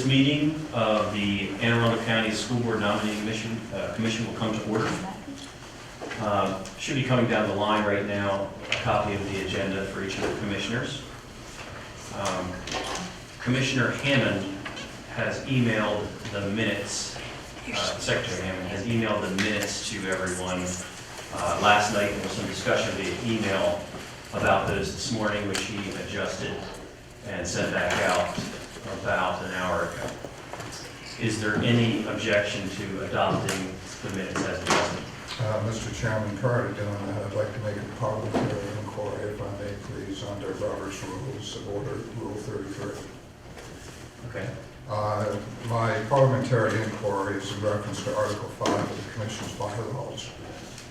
This meeting of the Anne Arundel County School Board Nominating Commission will come to order. Should be coming down the line right now, a copy of the agenda for each of the commissioners. Commissioner Hammond has emailed the minutes, Secretary Hammond has emailed the minutes to everyone last night. There was some discussion via email about those this morning, which he adjusted and sent back out about an hour ago. Is there any objection to adopting the minutes as adjusted? Mr. Chairman, prior to doing that, I'd like to make a parliamentary inquiry, if I may please, under Robert's Rules of Order, Rule 33. Okay. My parliamentary inquiry is in reference to Article 5 of the Commission's bylaws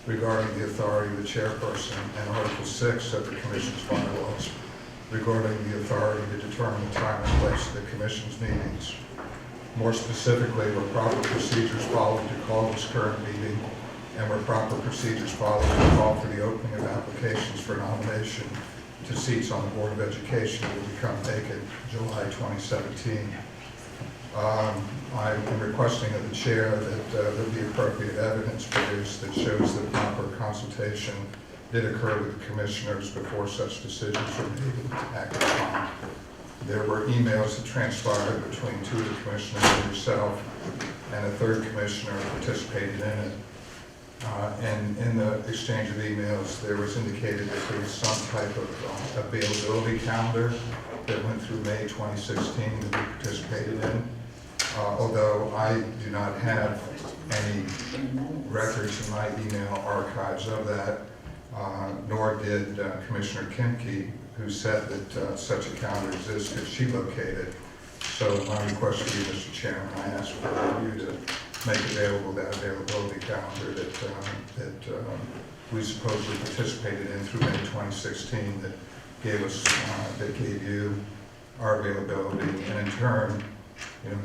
regarding the authority of the chairperson, and Article 6 of the Commission's bylaws regarding the authority to determine the time and place of the Commission's meetings. More specifically, were proper procedures followed to call this current meeting, and were proper procedures followed to call for the opening of applications for nomination to seats on the Board of Education that will become vacant July 2017. I am requesting of the chair that there be appropriate evidence produced that shows that proper consultation did occur with the commissioners before such decisions were made and acted upon. There were emails that transpired between two of the commissioners and yourself, and a third commissioner participated in it. And in the exchange of emails, there was indicated that there was some type of availability calendar that went through May 2016 that we participated in. Although I do not have any records in my email archives of that, nor did Commissioner Kimke, who said that such a calendar exists, because she located it. So my request to you, Mr. Chairman, I ask for you to make available that availability calendar that we supposedly participated in through May 2016 that gave us, that gave you our availability, and in turn,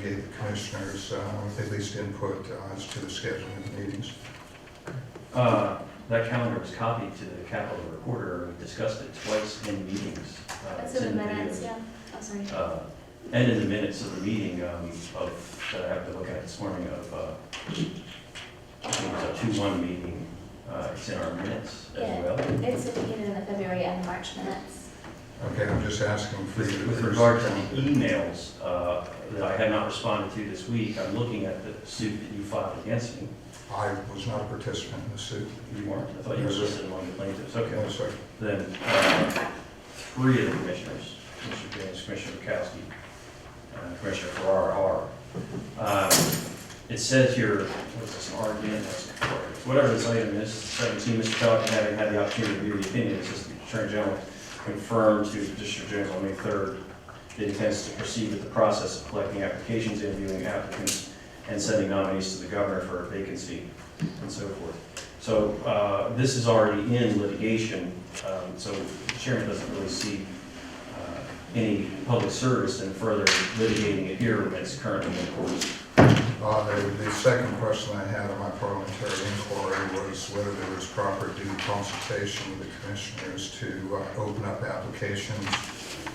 gave the commissioners at least input as to the scheduling of the meetings. That calendar was copied to the Capitol Recorder. We discussed it twice in meetings. That's in the minutes, yeah. Oh, sorry. And in the minutes of the meeting that I have to look at this morning of, I think it was a 2-1 meeting. It's in our minutes as well. It's indicated in the February and March minutes. Okay, I'm just asking for you. With regard to the emails that I had not responded to this week, I'm looking at the suit that you filed against me. I was not a participant in the suit. You weren't? I thought you were listed among the plaintiffs. Okay. No, sir. Then 3 of the commissioners, Mr. James, Commissioner Bukowski, Commissioner Farrar are. It says here, what's this, an argument? Whatever this item is, 17, Mr. Pelican, having had the opportunity to review the opinion of the Assistant Attorney General, confirmed to Petitioner Jones on May 3rd that he intends to proceed with the process of collecting applications, interviewing applicants, and sending nominees to the governor for a vacancy, and so forth. So this is already in litigation, so the chairman doesn't really see any public service in further litigating it here when it's currently in court. The second question I had on my parliamentary inquiry was whether there was proper due consultation with the commissioners to open up applications,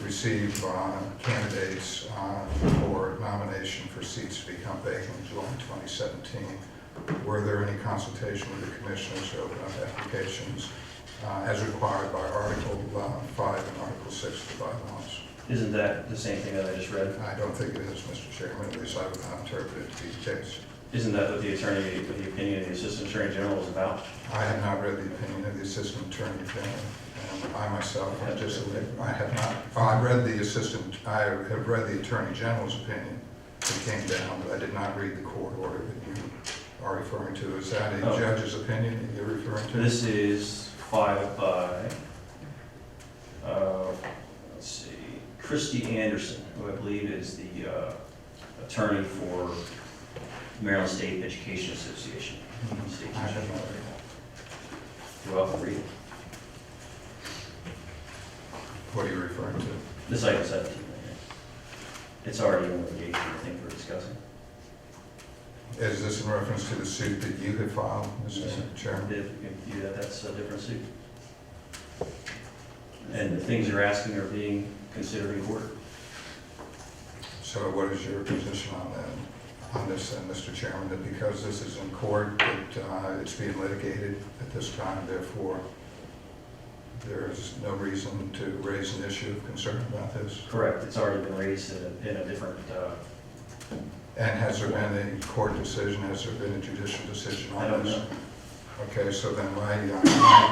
receive candidates for nomination for seats to become vacant in July 2017. Were there any consultation with the commissioners to open up applications as required by Article 5 and Article 6 of the bylaws? Isn't that the same thing that I just read? I don't think it is, Mr. Chairman, at least I would not interpret it to be the case. Isn't that what the opinion of the Assistant Attorney General is about? I have not read the opinion of the Assistant Attorney General. I myself, I have not. I read the Attorney General's opinion that came down, but I did not read the court order that you are referring to. Is that a judge's opinion that you're referring to? This is filed by, let's see, Christy Anderson, who I believe is the attorney for Maryland State Education Association. I have not read You're welcome to read it. What are you referring to? This item 17 right here. It's already in litigation, I think we're discussing. Is this in reference to the suit that you had filed, Mr. Chairman? If you can view that, that's a different suit. And the things you're asking are being considered in court. So what is your position on this then, Mr. Chairman, that because this is in court, that it's being litigated at this time, therefore there is no reason to raise an issue of concern about this? Correct, it's already been raised in a different, And has there been a court decision, has there been a judicial decision I on don't this? know. Okay, so then my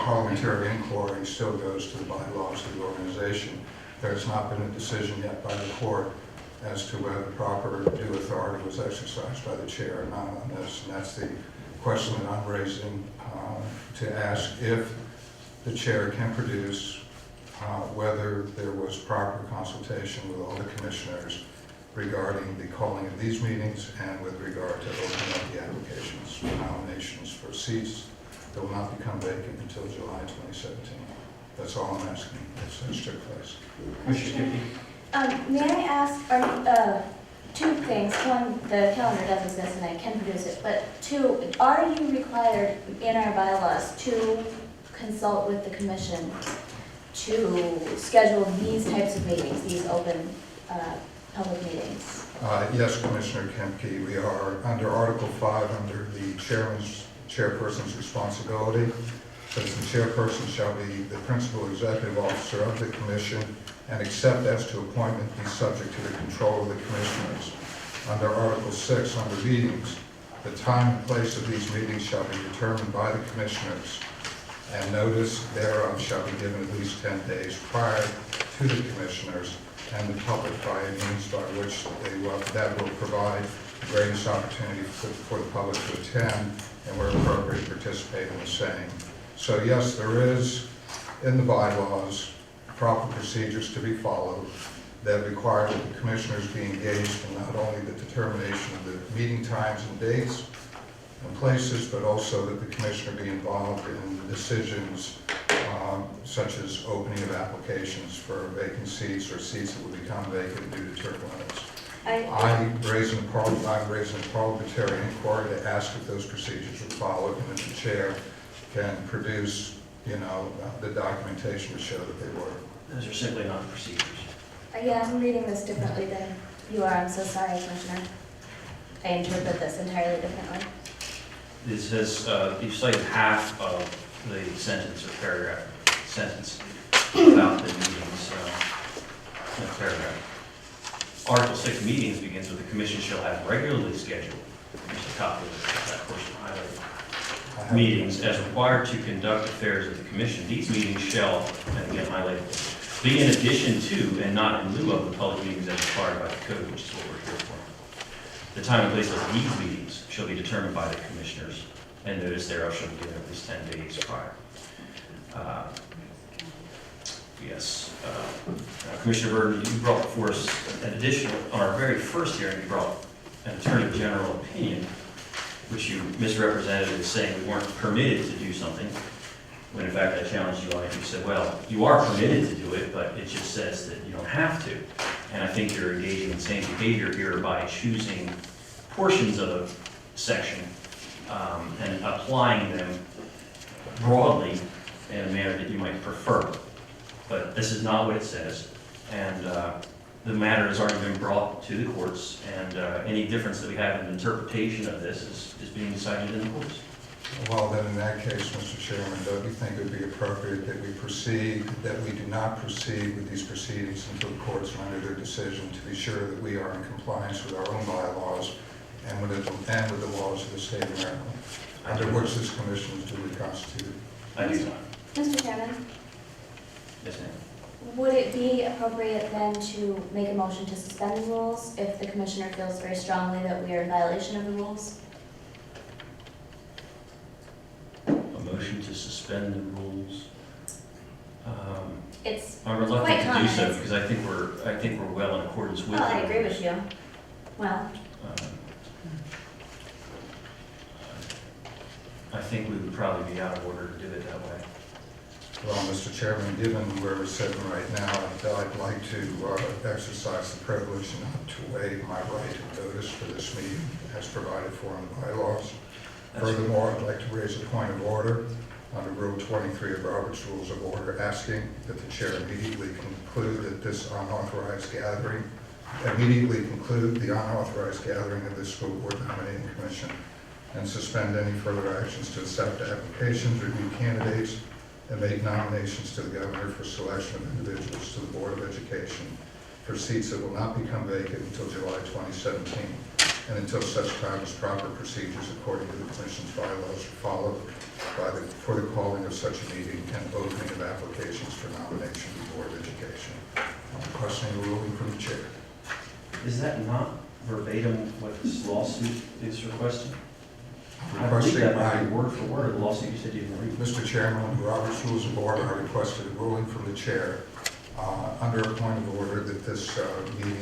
parliamentary inquiry still goes to the bylaws of the organization. There has not been a decision yet by the court as to whether proper due authority was exercised by the chair or not on this. And that's the question that I'm raising, to ask if the chair can produce whether there was proper consultation with all the commissioners regarding the calling of these meetings and with regard to opening up the applications for nominations for seats that will not become vacant until July 2017. That's all I'm asking, if such took place. Commissioner Kipke? May I ask, two things. One, the calendar does exist and I can produce it, but two, are you required in our bylaws to consult with the commission to schedule these types of meetings, these open public meetings? Yes, Commissioner Kempke, we are under Article 5 under the chairperson's responsibility. Says the chairperson shall be the principal executive officer of the commission and except as to appointment be subject to the control of the commissioners. Under Article 6 under meetings, the time and place of these meetings shall be determined by the commissioners and notice thereof shall be given at least 10 days prior to the commissioners and the public by a means by which that will provide the greatest opportunity for the public to attend and where appropriate participate in the same. So yes, there is in the bylaws proper procedures to be followed that require that the commissioners be engaged in not only the determination of the meeting times and dates and places, but also that the commissioner be involved in the decisions such as opening of applications for vacant seats or seats that will become vacant due to term limits. I'm raising a parliamentary inquiry to ask if those procedures are followed and if the chair can produce, the documentation to show that they were. Those are simply not procedures. Yeah, I'm reading this differently than you are. I'm so sorry, Commissioner. I interpret this entirely differently. It says, you cite half of the sentence or sentence about the meetings, in a paragraph. Article 6 meetings begins with the commission shall have regularly scheduled, there's a copy of that portion highlighted, meetings as required to conduct affairs of the commission. These meetings shall, and again highlighted, be in addition to and not in lieu of the public meetings as required by the code, which is what we're here for. The time and place of these meetings shall be determined by the commissioners, and notice thereof shall be given at least 10 days prior. Yes, Commissioner Burton, you brought before us an additional, on our very first hearing, you brought an Attorney General opinion, which you misrepresented as saying we weren't permitted to do something, when in fact I challenged you on it. You said, well, you are permitted to do it, but it just says that you don't have to. And I think you're engaging in the same behavior here by choosing portions of a section and applying them broadly in a manner that you might prefer. But this is not what it says, and the matter has already been brought to the courts, and any difference that we have in interpretation of this is being decided in the courts. Well, then in that case, Mr. Chairman, don't you think it would be appropriate that we do not proceed with these proceedings until the courts render their decision to be sure that we are in compliance with our own bylaws and with the laws of the state of Maryland, under which this commission is duly constituted? I do not. Mr. Chairman, Yes, ma'am. would it be appropriate then to make a motion to suspend the rules if the commissioner feels very strongly that we are in violation of the rules? A motion to suspend the rules. It's I'm reluctant quite to do common. so because I think we're well in accordance with. Well, I the agree rules. with you. Well, I think we would probably be out of order to do it that way. Well, Mr. Chairman, given where we're sitting right now, I'd like to exercise the privilege not to waive my right of notice for this meeting as provided for in the bylaws. Furthermore, I'd like to raise a point of order under Rule 23 of Robert's Rules of Order, asking that the chair immediately conclude that this unauthorized gathering immediately conclude the unauthorized gathering of the school board nominating commission and suspend any further actions to accept applications, review candidates, and make nominations to the governor for selection of individuals to the Board of Education for seats that will not become vacant until July 2017, and until such time as proper procedures according to the commission's bylaws are followed for the calling of such a meeting and opening of applications for nomination to the Board of Education. I'm requesting a ruling from the chair. Is that not verbatim what this lawsuit is requesting? I believe Requesting that might by be word for word of the lawsuit you said you didn't read. Mr. Chairman, under Robert's Rules of Order, I requested a ruling from the chair under a point of order that this meeting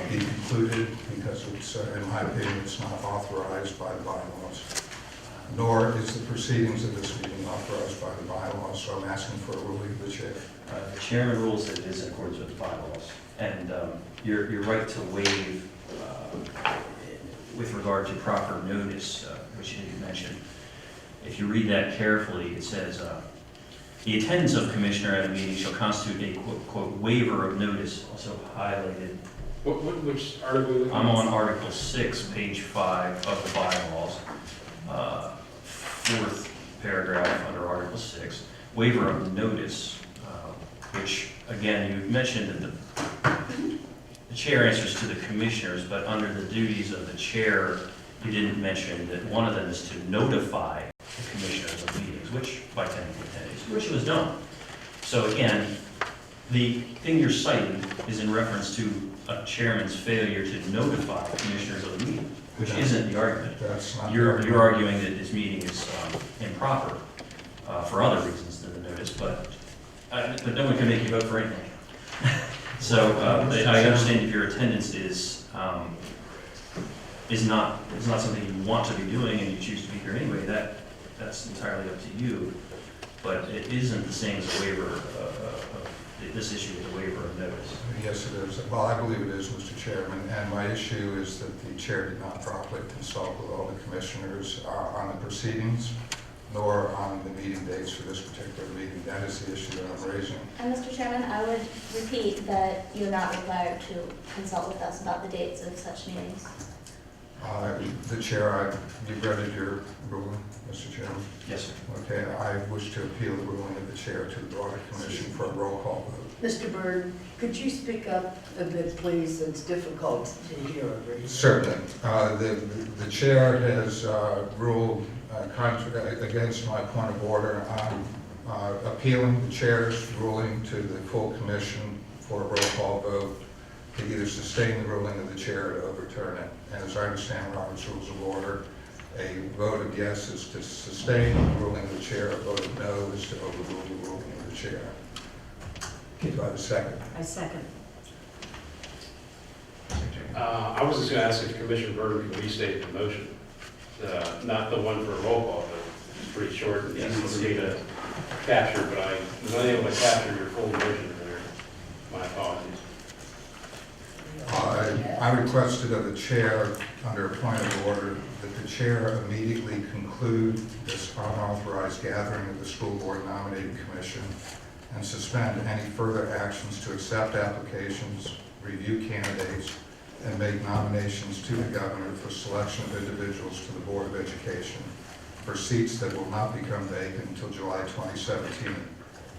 be concluded because it's, in my opinion, it's not authorized by the bylaws, nor is the proceedings of this meeting authorized by the bylaws, so I'm asking for a ruling of the chair. The chairman rules that it is in accordance with the bylaws, and your right to waive with regard to proper notice, which you mentioned. If you read that carefully, it says, the attendance of commissioner at a meeting shall constitute a quote waiver of notice, also highlighted. Which article? I'm on Article 6, page 5 of the bylaws, fourth paragraph under Article 6, waiver of notice, which again, you mentioned that the chair answers to the commissioners, but under the duties of the chair, you didn't mention that one of them is to notify the commissioners of meetings, which by technical tendency, which was done. So again, the thing you're citing is in reference to a chairman's failure to notify commissioners of the meeting, which isn't the argument. That's not. You're arguing that this meeting is improper for other reasons than the notice, but no one can make you vote for anything. So I understand if your attendance is not something you want to be doing and you choose to be here anyway, that's entirely up to you. But it isn't the same as a waiver this issue is a waiver of notice. Yes, it is. Well, I believe it is, Mr. Chairman, and my issue is that the chair did not properly consult with all the commissioners on the proceedings, nor on the meeting dates for this particular meeting. That is the issue that I'm raising. And Mr. Chairman, I would repeat that you're not required to consult with us about the dates of such meetings. The chair, you read your ruling, Mr. Chairman? Yes, sir. Okay, I wish to appeal the ruling of the chair to the Audit Commission for a roll call vote. Mr. Byrd, could you speak up a bit, please? It's difficult to hear over here. Certainly. The chair has ruled against my point of order. I'm appealing the chair's ruling to the full commission for a roll call vote to either sustain the ruling of the chair or to overturn it. And as I understand Robert's Rules of Order, a vote of yes is to sustain the ruling of the chair, a vote of no is to overrule the ruling of the chair. Do I have a second? I second. I was just going to ask if Commissioner Byrd can restate the motion, not the one for a roll call, but it's pretty short and easy for me to capture, but I was unable to capture your full motion there. My apologies. I requested of the chair, under a point of order, that the chair immediately conclude this unauthorized gathering of the School Board Nominating Commission and suspend any further actions to accept applications, review candidates, and make nominations to the governor for selection of individuals to the Board of Education for seats that will not become vacant until July 2017,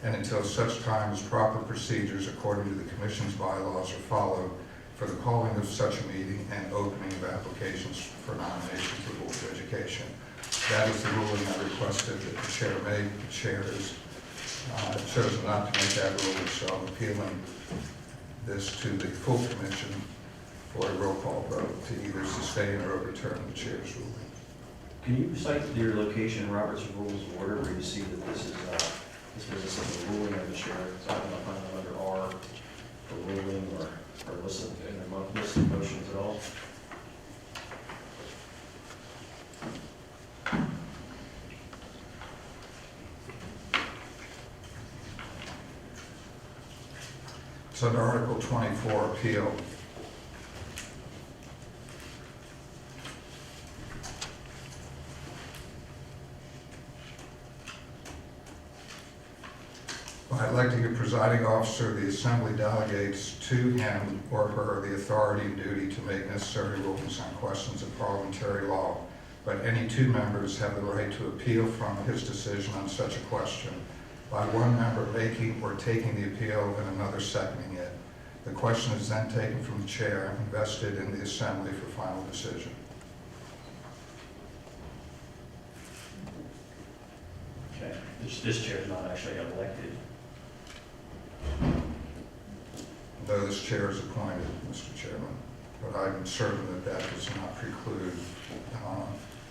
and until such time as proper procedures according to the Commission's bylaws are followed for the calling of such a meeting and opening of applications for nomination to the Board of Education. That is the ruling I requested that the chair made. The chair has chosen not to make that ruling, so I'm appealing this to the full commission for a roll call vote to either sustain or overturn the chair's ruling. Can you cite your location in Robert's Rules of Order where you see that this is a ruling of the chair? So I don't know if I'm under R for ruling or list of motions at all. It's under Article 24, appeal. By electing a presiding officer, the assembly delegates to him or her the authority and duty to make necessary rulings on questions of parliamentary law, but any two members have the right to appeal from his decision on such a question, by one member making or taking the appeal and another seconding it. The question is then taken from the chair and vested in the assembly for final decision. Okay, this chair is not actually elected. Though this chair is appointed, Mr. Chairman, but I'm certain that that does not preclude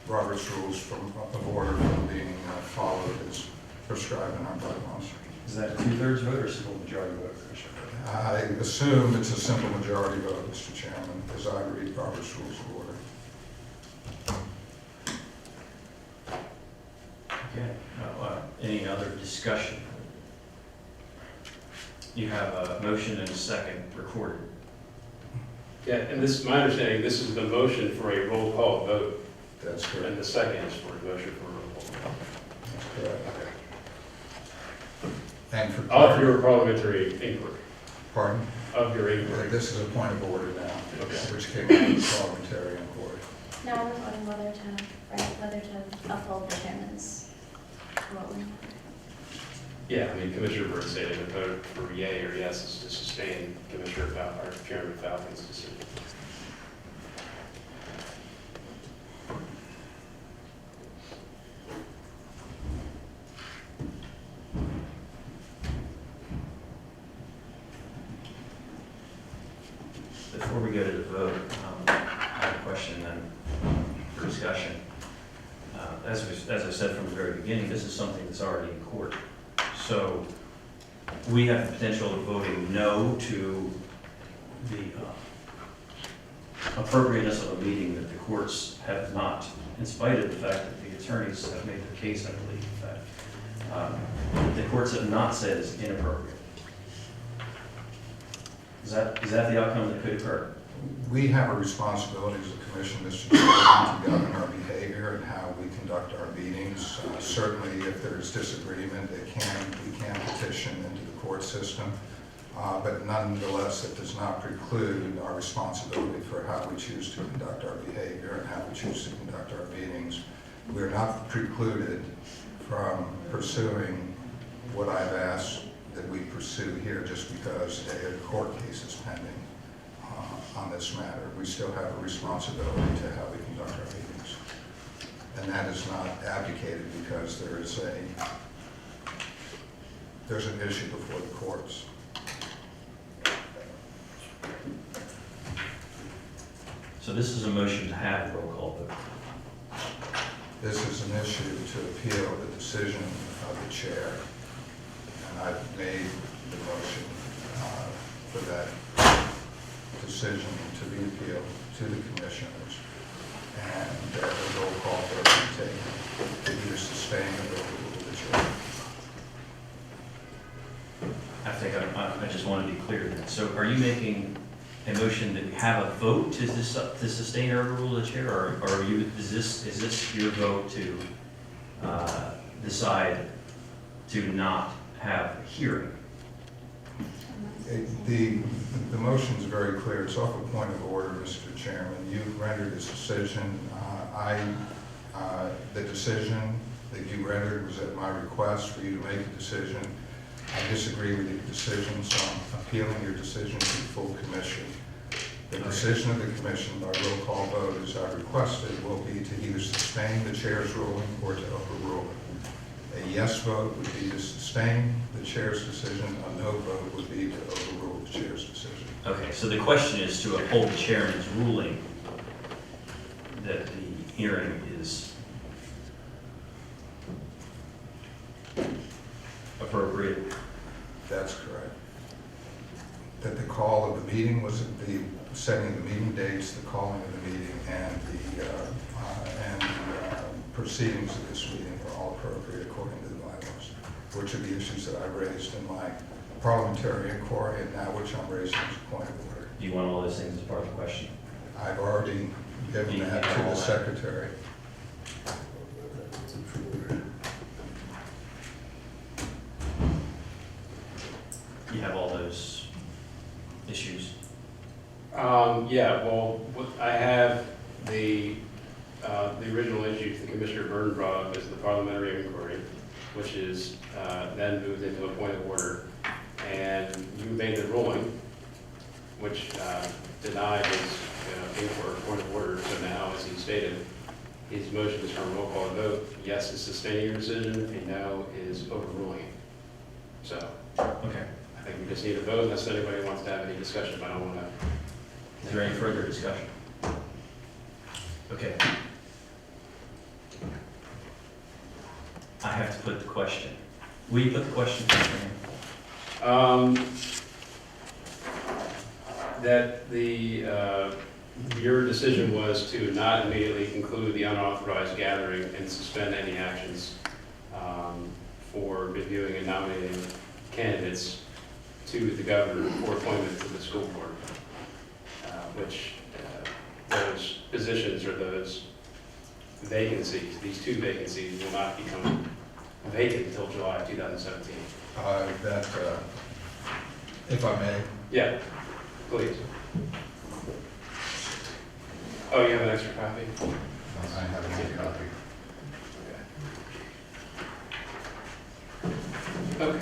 Robert's rules of order from being followed as prescribed in our bylaws. Is that a 2/3 vote or a simple majority vote, Commissioner? I assume it's a simple majority vote, Mr. Chairman, as I read Robert's rules of order. Okay, any other discussion? You have a motion and a second recorded. Yeah, and this, my understanding, this is the motion for a roll call vote, That's correct. and the second is for a motion for a roll call. That's correct. And for Of your parliamentary inquiry, pardon? of your inquiry. This is a point of order now, Okay. which came out of the parliamentary inquiry. Now we're voting whether to uphold the chairman's ruling. Yeah, I mean, Commissioner Bird stated a vote for yea or yes is to sustain Commissioner or Chairman Falcon's decision. Before we go to the vote, I have a question then for discussion. As I said from the very beginning, this is something that's already in court. So we have the potential of voting no to the appropriateness of a meeting that the courts have not, in spite of the fact that the attorneys have made their case, I believe, that the courts have not said is inappropriate. Is that the outcome that could occur? We have a responsibility as a commission, Mr. Chairman, to govern our behavior and how we conduct our meetings. Certainly, if there is disagreement, we can petition into the court system. But nonetheless, it does not preclude our responsibility for how we choose to conduct our behavior and how we choose to conduct our meetings. We are not precluded from pursuing what I've asked that we pursue here just because a court case is pending on this matter. We still have a responsibility to how we conduct our meetings. And that is not abdicated because there's an issue before the courts. So this is a motion to have a roll call vote. This is an issue to appeal the decision of the chair. And I've made the motion for that decision to be appealed to the commissioners. And a roll call vote be taken to either sustain or overrule the chair. I think I just want to be clear then. So are you making a motion that we have a vote to sustain or overrule the chair, or is this your vote to decide to not have a hearing? The motion is very clear. It's off a point of order, Mr. Chairman. You rendered this decision. The decision that you rendered was at my request for you to make a decision. I disagree with your decision, so I'm appealing your decision to the full commission. The decision of the commission by roll call vote, as I requested, will be to either sustain the chair's ruling or to overrule it. A yes vote would be to sustain the chair's decision. A no vote would be to overrule the chair's decision. Okay, so the question is to uphold the chairman's ruling that the hearing is appropriate. That's correct. That the call of the meeting was the setting of the meeting dates, the calling of the meeting, and the proceedings of this meeting were all appropriate according to the bylaws, which are the issues that I raised in my parliamentary inquiry and now which I'm raising as a point of order. Do you want all those things as part of the question? I've already given that to the secretary. you have all those issues? Yeah, well, I have the original issue the Commissioner Burton brought up is the parliamentary inquiry, which is then moved into a point of order. And you made the ruling, which denied his inquiry point of order. So now, as he stated, his motion is for a roll call vote. Yes is sustaining your decision, a no is overruling it. So Okay. I think we just need a vote unless anybody wants to have any discussion, but I don't want to. Is there any further discussion? Okay. I have to put the question. Will you put the question? That your decision was to not immediately conclude the unauthorized gathering and suspend any actions for reviewing and nominating candidates to the governor for appointment to the school board, which those positions or those vacancies, these two vacancies will not become vacant until July 2017. That, if I may, Yeah, please. Oh, you have an extra copy? I have a copy. Okay.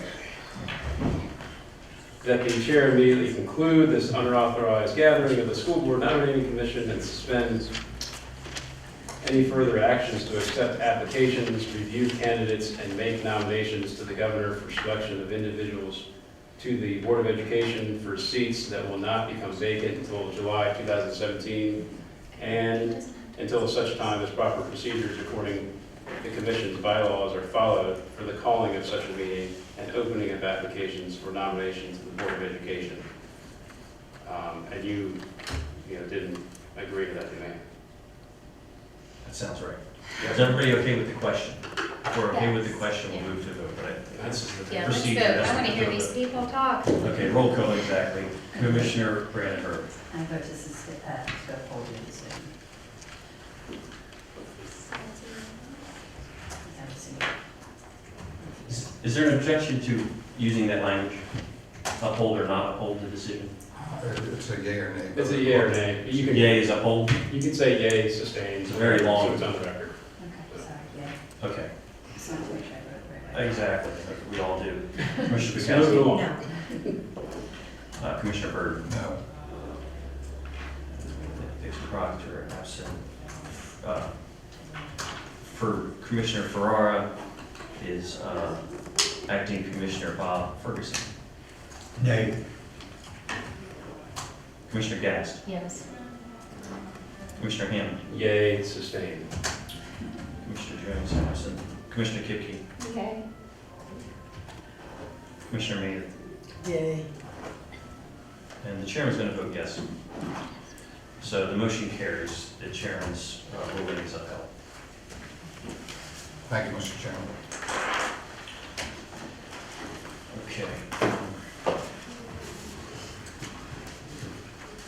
That the chair immediately conclude this unauthorized gathering of the school board nominating commission and suspend any further actions to accept applications, review candidates, and make nominations to the governor for selection of individuals to the Board of Education for seats that will not become vacant until July 2017 and until such time as proper procedures according to the commission's bylaws are followed for the calling of such a meeting and opening of applications for nomination to the Board of Education. And you didn't agree to that demand. That sounds right. Is everybody okay with the question? If we're okay with the question, we'll move to the vote, but this is the Yeah, let's procedure. vote. That's I want to what hear the these vote. people talk. Okay, roll call exactly. Commissioner Brandon Herb. I vote to uphold your decision. Is there an objection to using that language? Uphold or not uphold the decision? It's a yea or nay. It's a yea or nay. You can, Yea is uphold? you can say yea, sustained. It's very long. So it's on the record. Okay, sorry, yeah. Okay, Just wanted to make sure I wrote it right. exactly. We all do. Commissioner So move it Bukowski? along. Commissioner Bird? No. Dixon Proctor, absent. For Commissioner Ferrara is Acting Commissioner Bob Ferguson. Nay. Commissioner Gast. Yes. Commissioner Hammond. Yea, sustained. Commissioner Jones absent. Commissioner Kipke. Okay. Commissioner Maynard. Yay. And the chairman's going to vote yes. So the motion carries. The chairman's ruling is upheld. Thank you, Mr. Chairman. Okay.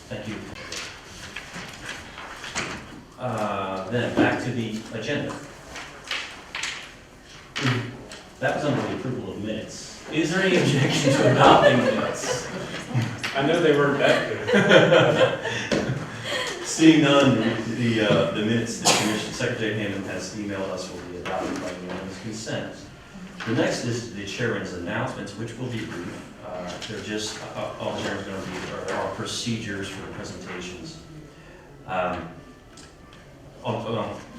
Thank you. Then back to the agenda. That was under the approval of minutes. Is there any objection to adopting minutes? I know they weren't that good. Seeing none, the minutes that Commissioner Secretary Hammond has emailed us will be adopted by unanimous consent. The next is the chairman's announcements, which will be brief. They're just, all the chairman's going to be, there are procedures for the presentations.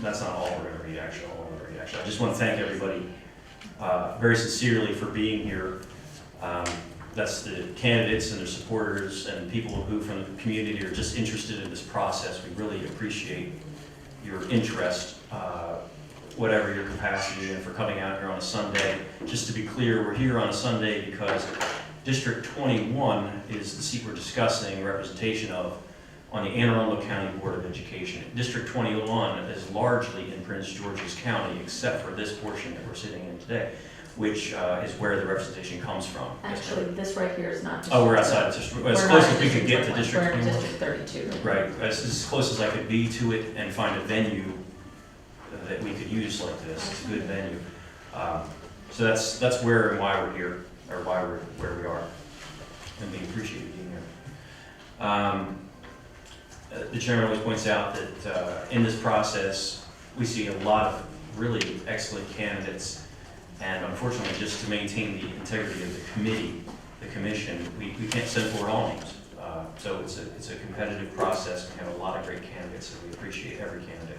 That's not all we're going to read, actually. I just want to thank everybody very sincerely for being here. That's the candidates and their supporters and people who from the community are just interested in this process. We really appreciate your interest, whatever your capacity, and for coming out here on a Sunday. Just to be clear, we're here on a Sunday because District 21 is the seat we're discussing representation of on the Anne Arundel County Board of Education. District 21 is largely in Prince George's County, except for this portion that we're sitting in today, which is where the representation comes from. Actually, this right here is not. Oh, we're outside of District, as We're close not as we could get to 21. District We're in 21. District 32. Right, as close as I could be to it and find a venue that we could use like this. It's a good venue. So that's where and why we're here, or why we're where we are. and we appreciate you being here. The chairman always points out that in this process, we see a lot of really excellent candidates, and unfortunately, just to maintain the integrity of the committee, the commission, we can't send forward all names. So it's a competitive process. We have a lot of great candidates, and we appreciate every candidate.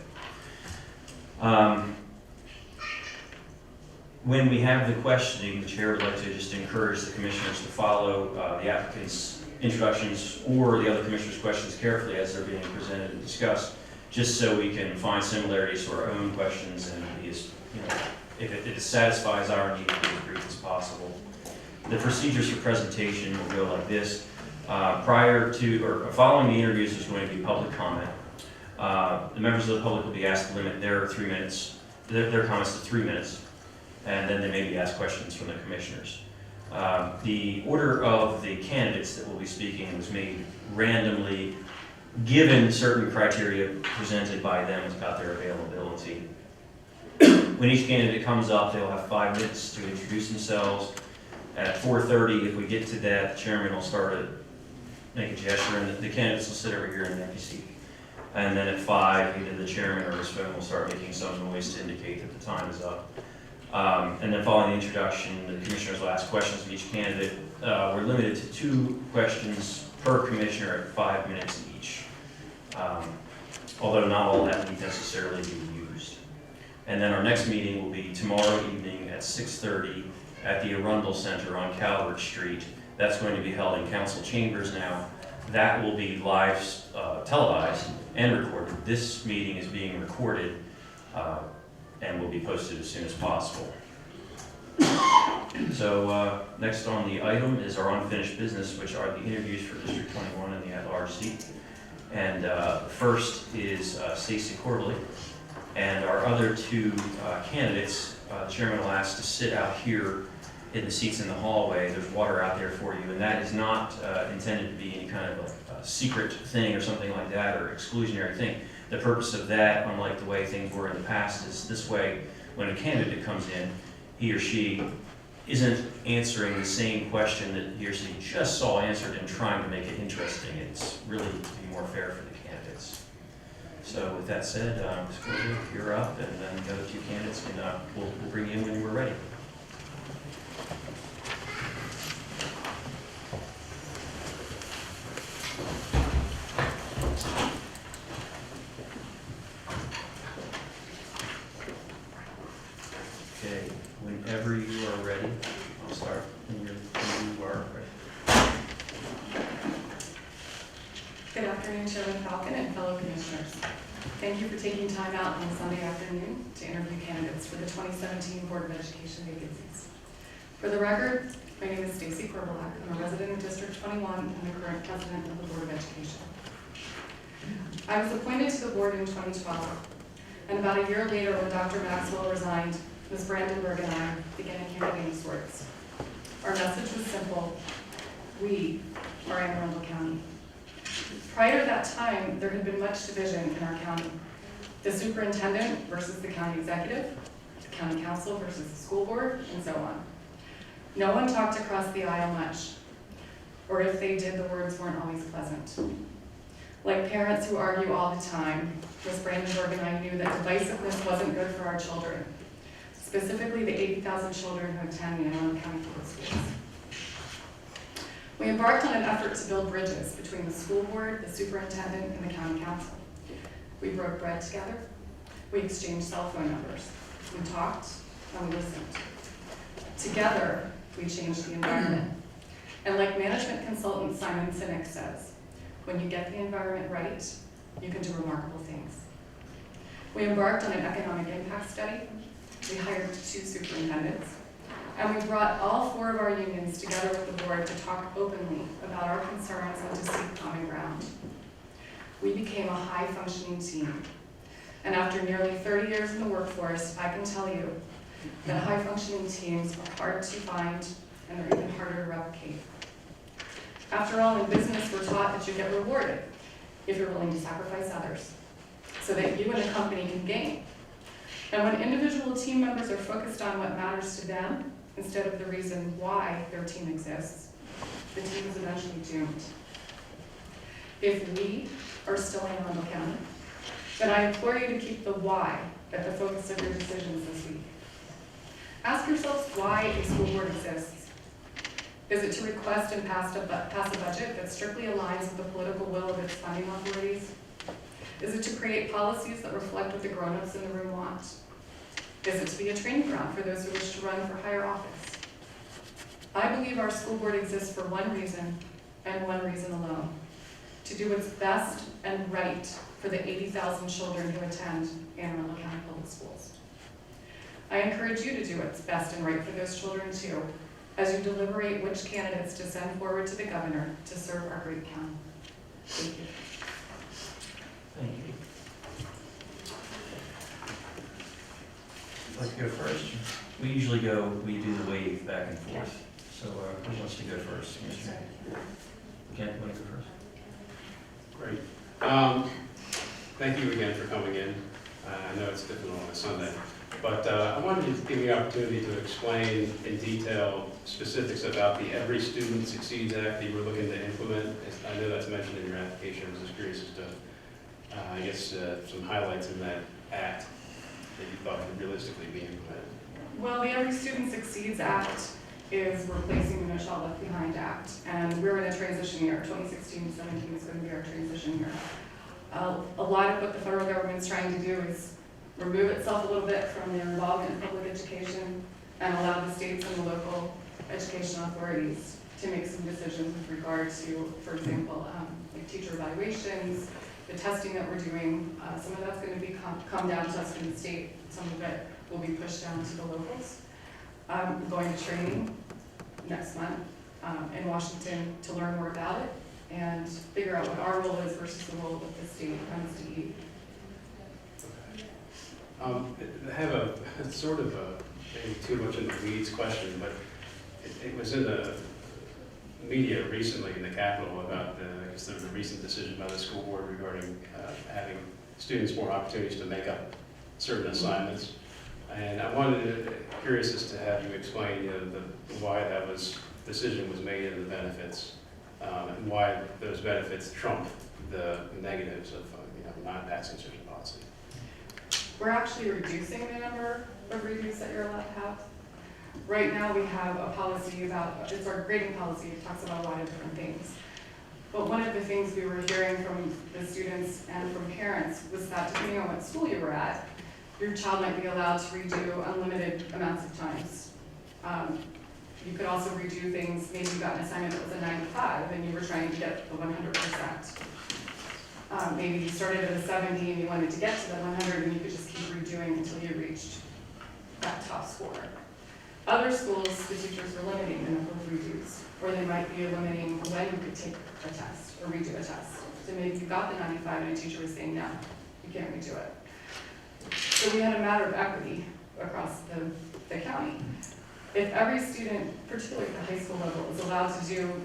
When we have the questioning, the chair would like to just encourage the commissioners to follow the applicant's introductions or the other commissioners' questions carefully as they're being presented and discussed, just so we can find similarities to our own questions and be as, if it satisfies our need to be as brief as possible. The procedures for presentation will go like this. Prior to or following the interviews, there's going to be public comment. The members of the public will be asked to limit their 3 minutes, their comments to 3 minutes, and then they may be asked questions from the commissioners. The order of the candidates that will be speaking was made randomly, given certain criteria presented by them about their availability. When each candidate comes up, they'll have 5 minutes to introduce themselves. At 4:30, if we get to that, the chairman will start to make a gesture, and the candidates will sit over here in the empty seat. And then at 5, either the chairman or his phone will start making some noise to indicate that the time is up. And then following the introduction, the commissioners will ask questions of each candidate. We're limited to 2 questions per commissioner at 5 minutes each, although not all that need necessarily be used. And then our next meeting will be tomorrow evening at 6:30 at the Arundel Center on Calvert Street. That's going to be held in council chambers now. That will be live televised and recorded. This meeting is being recorded and will be posted as soon as possible. So next on the item is our unfinished business, which are the interviews for District 21 and the at-large seat. And first is Stacy Corbally. And our other 2 candidates, the chairman will ask to sit out here in the seats in the hallway. There's water out there for you, and that is not intended to be any kind of a secret thing or something like that, or exclusionary thing. The purpose of that, unlike the way things were in the past, is this way, when a candidate comes in, he or she isn't answering the same question that he or she just saw answered and trying to make it interesting. It's really to be more fair for the candidates. So with that said, Ms. Corbally, you're up, and then the other 2 candidates, and we'll bring you in when we're ready. Okay, whenever you are ready, I'll start when you are ready. Good afternoon, Chairman Falcon and fellow commissioners. Thank you for taking time out on Sunday afternoon to interview candidates for the 2017 Board of Education vacancies. For the record, my name is Stacy Corbally. I'm a resident of District 21 and the current president of the Board of Education. I was appointed to the board in 2012, and about a year later, when Dr. Maxwell resigned, Ms. Brandenburg and I began inheriting these words. Our message was simple: we are in Arundel County. Prior to that time, there had been much division in our county. The superintendent versus the county executive, the county council versus the school board, and so on. No one talked across the aisle much, or if they did, the words weren't always pleasant. Like parents who argue all the time, Ms. Brandenburg and I knew that divisiveness wasn't good for our children, specifically the 80,000 children who attend the Arundel County Public Schools. We embarked on an effort to build bridges between the school board, the superintendent, and the county council. We broke bread together. We exchanged cell phone numbers. We talked and we listened. Together, we changed the environment. And like management consultant Simon Sinek says, when you get the environment right, you can do remarkable things. We embarked on an economic impact study. We hired 2 superintendents. And we brought all 4 of our unions together with the board to talk openly about our concerns and to seek common ground. We became a high-functioning team. And after nearly 30 years in the workforce, I can tell you that high-functioning teams are hard to find and they're even harder to replicate. After all, in business, we're taught that you get rewarded if you're willing to sacrifice others so that you and the company can gain. And when individual team members are focused on what matters to them instead of the reason why their team exists, the team is eventually doomed. If we are still in Arundel County, then I implore you to keep the why at the focus of your decisions this week. Ask yourselves why a school board exists. Is it to request and pass a budget that strictly aligns with the political will of its funding authorities? Is it to create policies that reflect what the grown-ups in the room want? Is it to be a training ground for those who wish to run for higher office? I believe our school board exists for one reason and one reason alone: to do its best and right for the 80,000 children who attend Anne Arundel County Public Schools. I encourage you to do what's best and right for those children too, as you deliberate which candidates to send forward to the governor to serve our great county. Thank you. Thank you. I'd like to go first. We usually we do the wave back and forth. So who wants to go first? Commissioner? Ken, you want to go first? Great. Thank you again for coming in. I know it's difficult on a Sunday, but I wanted to give you the opportunity to explain in detail specifics about the Every Student Succeeds Act that you were looking to implement. I know that's mentioned in your application. I was just curious as to, some highlights in that act that you thought could realistically be implemented. Well, the Every Student Succeeds Act is replacing the No Child Left Behind Act, and we're in a transition year. 2016-17 is going to be our transition year. A lot of what the federal government's trying to do is remove itself a little bit from their involvement in public education and allow the states and the local education authorities to make some decisions with regard to, for example, like teacher evaluations, the testing that we're doing. Some of that's going to come down to us in the state. Some of it will be pushed down to the locals. I'm going to training next month in Washington to learn more about it and figure out what our role is versus the role of the state MSDE. I have a sort of maybe too much in the weeds question, but it was in the media recently in the Capitol about I guess there was a recent decision by the school board regarding having students more opportunities to make up certain assignments. And I curious as to have you explain why that decision was made and the benefits, and why those benefits trump the negatives of not passing such a policy. We're actually reducing the number of reviews that you're allowed to have. Right now we have a policy it's our grading policy. It talks about a lot of different things. But one of the things we were hearing from the students and from parents was that depending on what school you were at, your child might be allowed to redo unlimited amounts of times. You could also redo things, maybe you got an assignment that was a 95 and you were trying to get the 100%. Maybe you started at a 70 and you wanted to get to the 100 and you could just keep redoing until you reached that top score. Other schools, the teachers were limiting the number of redos, or they might be limiting when you could take a test or redo a test. So maybe you got the 95 and a teacher was saying, no, you can't redo it. So we had a matter of equity across the county. If every student, particularly at the high school level, is allowed to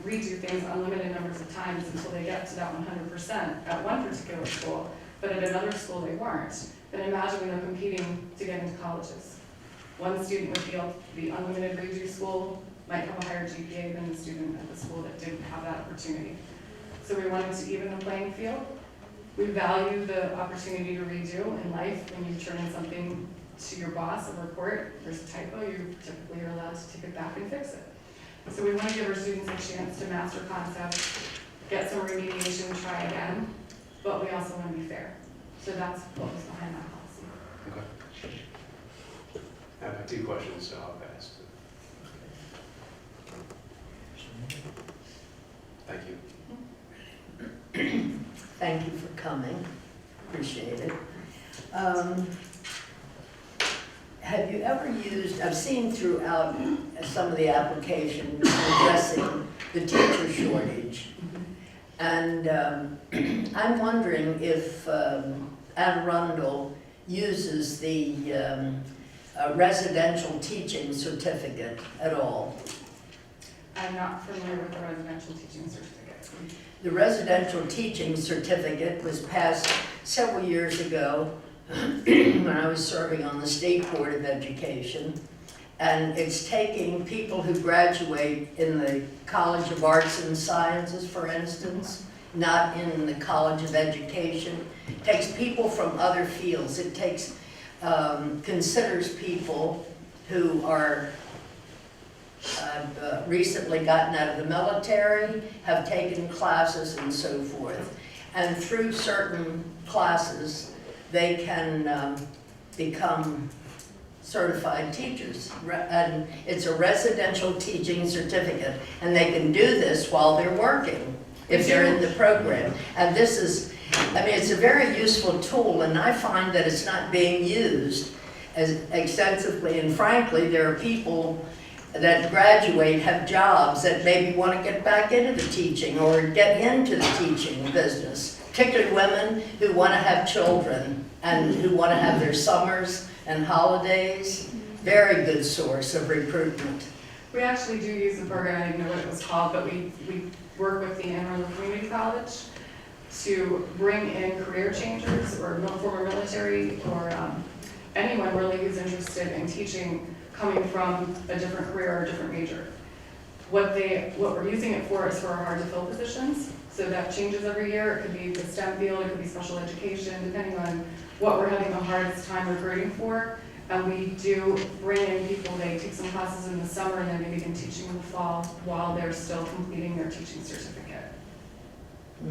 redo things unlimited numbers of times until they get to that 100% at one particular school, but at another school they weren't, then imagine when they're competing to get into colleges. One student with the unlimited redo school might have a higher GPA than the student at the school that didn't have that opportunity. So we wanted to even the playing field. We value the opportunity to redo in life. When you turn in something to your boss, a report, there's a typo, you typically are allowed to take it back and fix it. So we want to give our students a chance to master concepts, get some remediation, try again, but we also want to be fair. So that's what was behind that policy. Okay. I have 2 questions, so I'll pass. Thank you. Thank you for coming. Appreciate it. Have you ever used, I've seen throughout some of the applications addressing the teacher shortage. And I'm wondering if Arundel uses the residential teaching certificate at all. I'm not familiar with the residential teaching certificate. The residential teaching certificate was passed several years ago when I was serving on the State Board of Education. And it's taking people who graduate in the College of Arts and Sciences, for instance, not in the College of Education. It takes people from other fields. It takes, considers people who are recently gotten out of the military, have taken classes and so forth. And through certain classes, they can become certified teachers. And it's a residential teaching certificate. And they can do this while they're working, if they're in the program. And this is, I mean, it's a very useful tool, and I find that it's not being used as extensively. And frankly, there are people that graduate, have jobs that maybe want to get back into the teaching or get into the teaching business, particularly women who want to have children and who want to have their summers and holidays. Very good source of recruitment. We actually do use the program, I didn't know what it was called, but we work with the Arundel Community College to bring in career changers or former military or anyone really who's interested in teaching coming from a different career or a different major. What we're using it for is for our hard to fill positions. So that changes every year. It could be the STEM field, it could be special education, depending on what we're having the hardest time recruiting for. And we do bring in people, they take some classes in the summer and then they begin teaching in the fall while they're still completing their teaching certificate.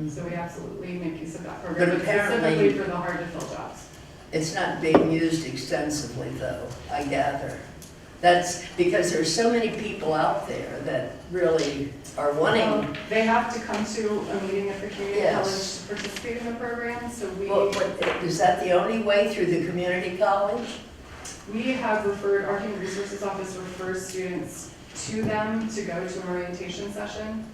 So we absolutely make use of that program, but specifically for the hard to fill jobs. It's not being used extensively though, I gather. That's because there's so many people out there that really are wanting. They have to come to a meeting at the community Yes. college to participate in the program, so Well, is that the only way, through the community college? we have referred, our human resources office refers students to them to go to an orientation session.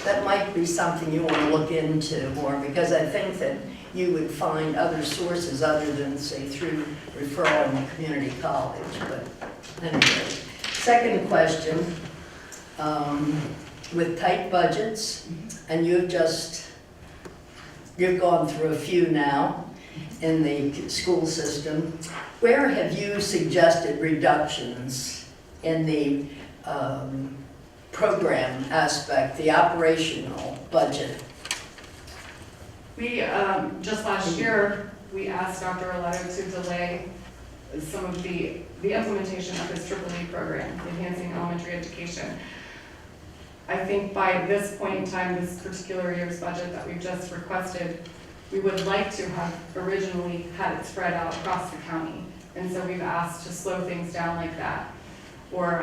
That might be something you want to look into more, because I think that you would find other sources other than, say, through referral in the community college. But anyway, second question, with tight budgets, and you've gone through a few now in the school system, where have you suggested reductions in the program aspect, the operational budget? We, just last year, we asked Dr. Arletto to delay some of the implementation of his EEE program, Enhancing Elementary Education. I think by this point in time, this particular year's budget that we've just requested, we would like to have originally had it spread out across the county. And so we've asked to slow things down like that, or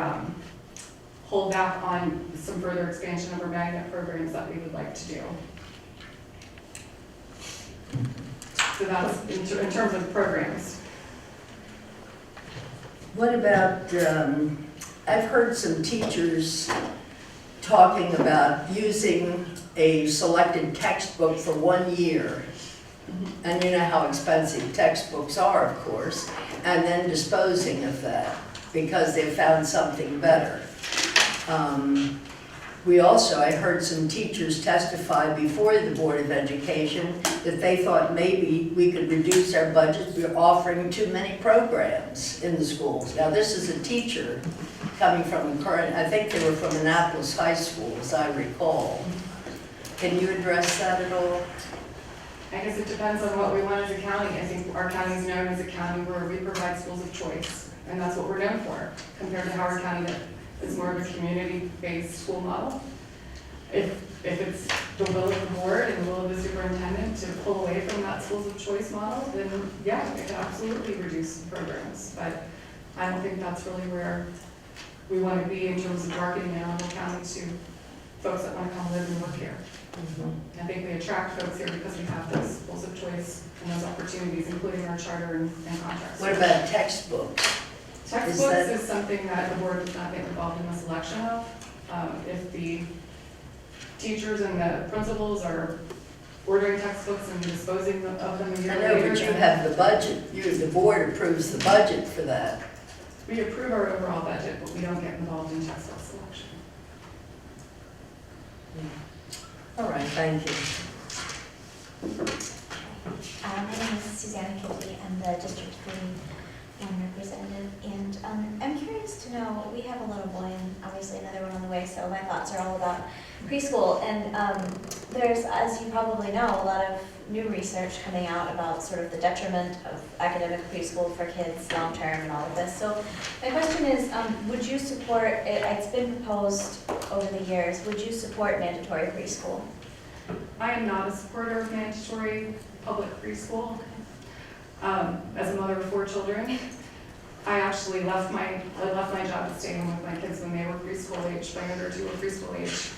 hold back on some further expansion of our magnet programs that we would like to do. So that's in terms of programs. What about, I've heard some teachers talking about using a selected textbook for 1 year. And you know how expensive textbooks are, of course, and then disposing of that because they found something better. I heard some teachers testify before the Board of Education that they thought maybe we could reduce our budget. We're offering too many programs in the schools. Now, this is a teacher coming from the current, I think they were from Annapolis High School, as I recall. Can you address that at all? I guess it depends on what we want as a county. I think our county is known as a county where we provide schools of choice, and that's what we're known for, compared to Howard County that is more of a community-based school model. If it's the will of the board and the will of the superintendent to pull away from that schools of choice model, then yeah, it could absolutely reduce programs. But I don't think that's really where we want to be in terms of marketing in Arundel County to folks that want to come live and work here. I think we attract folks here because we have those schools of choice and those opportunities, including our charter and contracts. What about textbooks? Textbooks is something that the board does not get involved in the selection of. If the teachers and the principals are ordering textbooks and disposing of them a year I later. know, but you have the budget. The board approves the budget for that. We approve our overall budget, but we don't get involved in textbook selection. All right, thank you. My name is Susanna Kilby. I'm the district lead and Representative, and I'm curious to know, we have a little boy and obviously another one on the way, so my thoughts are all about preschool. And there's, as you probably know, a lot of new research coming out about sort of the detriment of academic preschool for kids long-term and all of this. So my question is, would you support, it's been proposed over the years, would you support mandatory preschool? I am not a supporter of mandatory public preschool. As a mother of 4 children, I actually left my job to stay home with my kids when they were preschool age, my younger 2 were preschool age.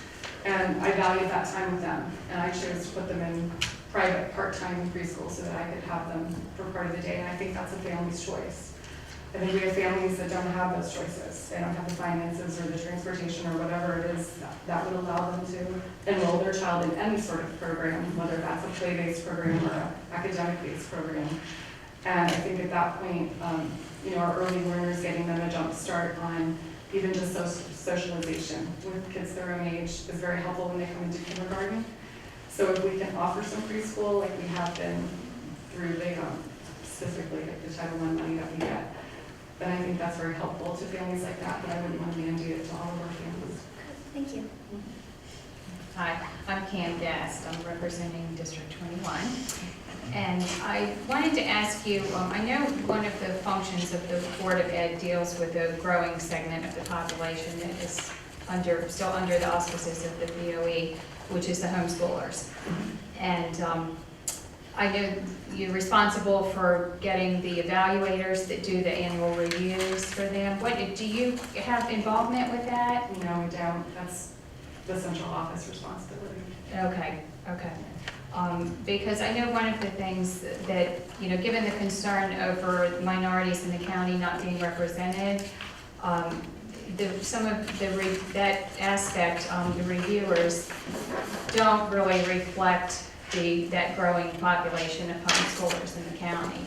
And I valued that time with them, and I chose to put them in private part-time preschool so that I could have them for part of the day, and I think that's a family's choice. I think we have families that don't have those choices. They don't have the finances or the transportation or whatever it is that would allow them to enroll their child in any sort of program, whether that's a play-based program or an academic-based program. And I think at that point, our early learners, getting them a jump start on even just socialization with kids their own age is very helpful when they come into kindergarten. So if we can offer some preschool, like we have been through specifically like the Title I money that we get, then I think that's very helpful to families like that, but I wouldn't want to mandate it to all of our families. Thank you. Hi, I'm Cam Guest. I'm representing District 21. And I wanted to ask you, I know one of the functions of the Board of Ed deals with a growing segment of the population that is still under the auspices of the BOE, which is the homeschoolers. And I know you're responsible for getting the evaluators that do the annual reviews for them. Do you have involvement with that? No, we don't. That's the central office responsibility. Okay. Because I know one of the things that, given the concern over minorities in the county not being represented, that aspect, the reviewers don't really reflect that growing population of homeschoolers in the county,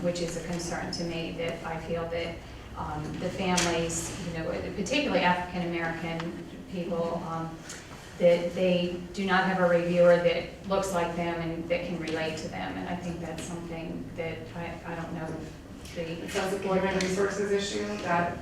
which is a concern to me, that I feel that the families, particularly African American people, that they do not have a reviewer that looks like them and that can relate to them. And I think that's something that I don't know if It sounds like a human resources issue that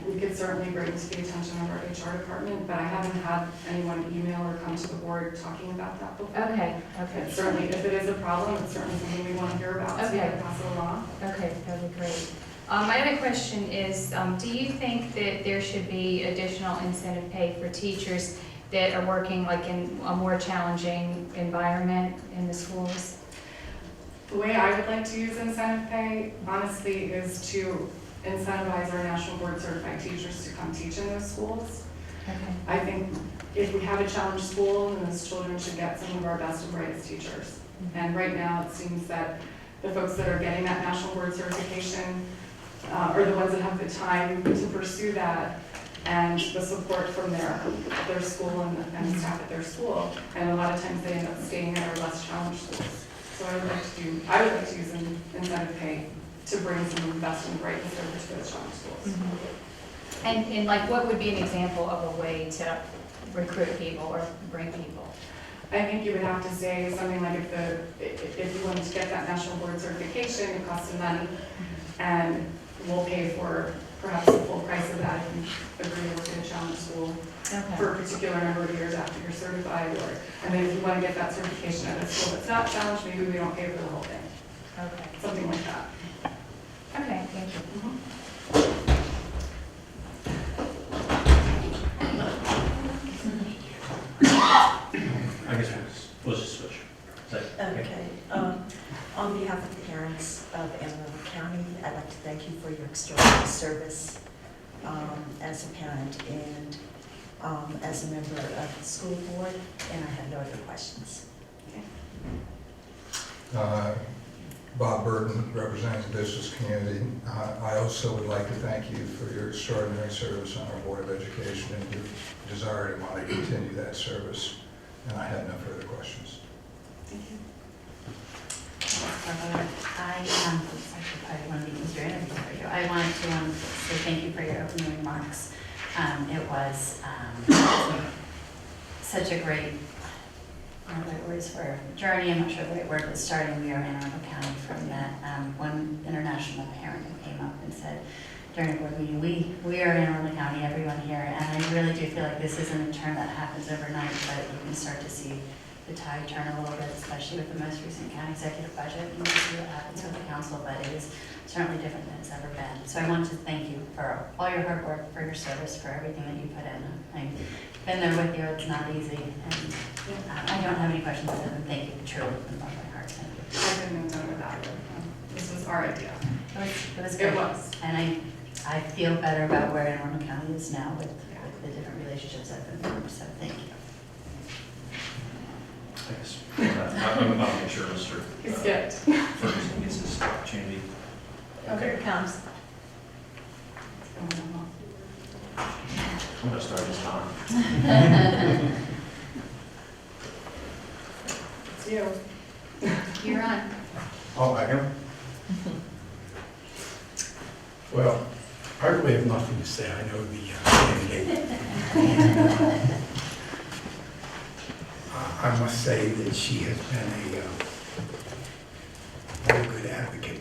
we could certainly bring to the attention of our HR department, but I haven't had anyone email or come to the board talking about that before. Okay. And certainly, if it is a problem, it's certainly something we want to hear about, so we can pass it along. Okay, that would be great. My other question is, do you think that there should be additional incentive pay for teachers that are working like in a more challenging environment in the schools? The way I would like to use incentive pay, honestly, is to incentivize our national board certified teachers to come teach in those schools. Okay. I think if we have a challenged school, then those children should get some of our best and brightest teachers. And right now, it seems that the folks that are getting that national board certification are the ones that have the time to pursue that and the support from their school and the staff at their school. And a lot of times they end up staying in our less challenged schools. So I would like to use an incentive pay to bring some of the best and brightest over to those challenged schools. And like, what would be an example of a way to recruit people or bring people? I think you would have to say something like if you wanted to get that national board certification, it costs some money, and we'll pay for perhaps the full price of that if you agree to work in a challenge school for a particular number of years after you're certified, and then if you want to get that certification at a school that's not challenged, maybe we don't pay for the whole thing. Okay. Something like that. Okay, thank you. I guess we'll just switch. Okay, on behalf of the parents of Anne Arundel County, I'd like to thank you for your extraordinary service as a parent and as a member of the school board, and I have no other questions. Bob Burton, representing the business community. I also would like to thank you for your extraordinary service on our Board of Education and your desire to want to continue that service. And I have no further questions. Thank you. I want to be easier interview for you. I wanted to say thank you for your opening remarks. It was such a great I don't know the right words for journey, I'm not sure the right word, but starting We Are Anne Arundel County from that one international parent who came up and said during a board meeting, we are Anne Arundel County, everyone here, and I really do feel like this isn't a turn that happens overnight, but you can start to see the tide turn a little bit, especially with the most recent county executive budget. You can see what happens with the council, but it is certainly different than it's ever been. So I want to thank you for all your hard work, for your service, for everything that you put in. I've been there with you, it's not easy, and I don't have any questions other than thank you, truly, from the bottom of my heart, thank you. I couldn't have done without it. This was our idea. It was It great. was. And I feel better about where Anne Arundel County is now with the different relationships I've been formed, so thank you. I guess, I'll make sure Mr. He skipped. Ferguson gets his opportunity. Oh, here it comes. I'm gonna start this time. It's you. You're on. Oh, I am? Well, I really have nothing to say. I know the candidate. I must say that she has been a very good advocate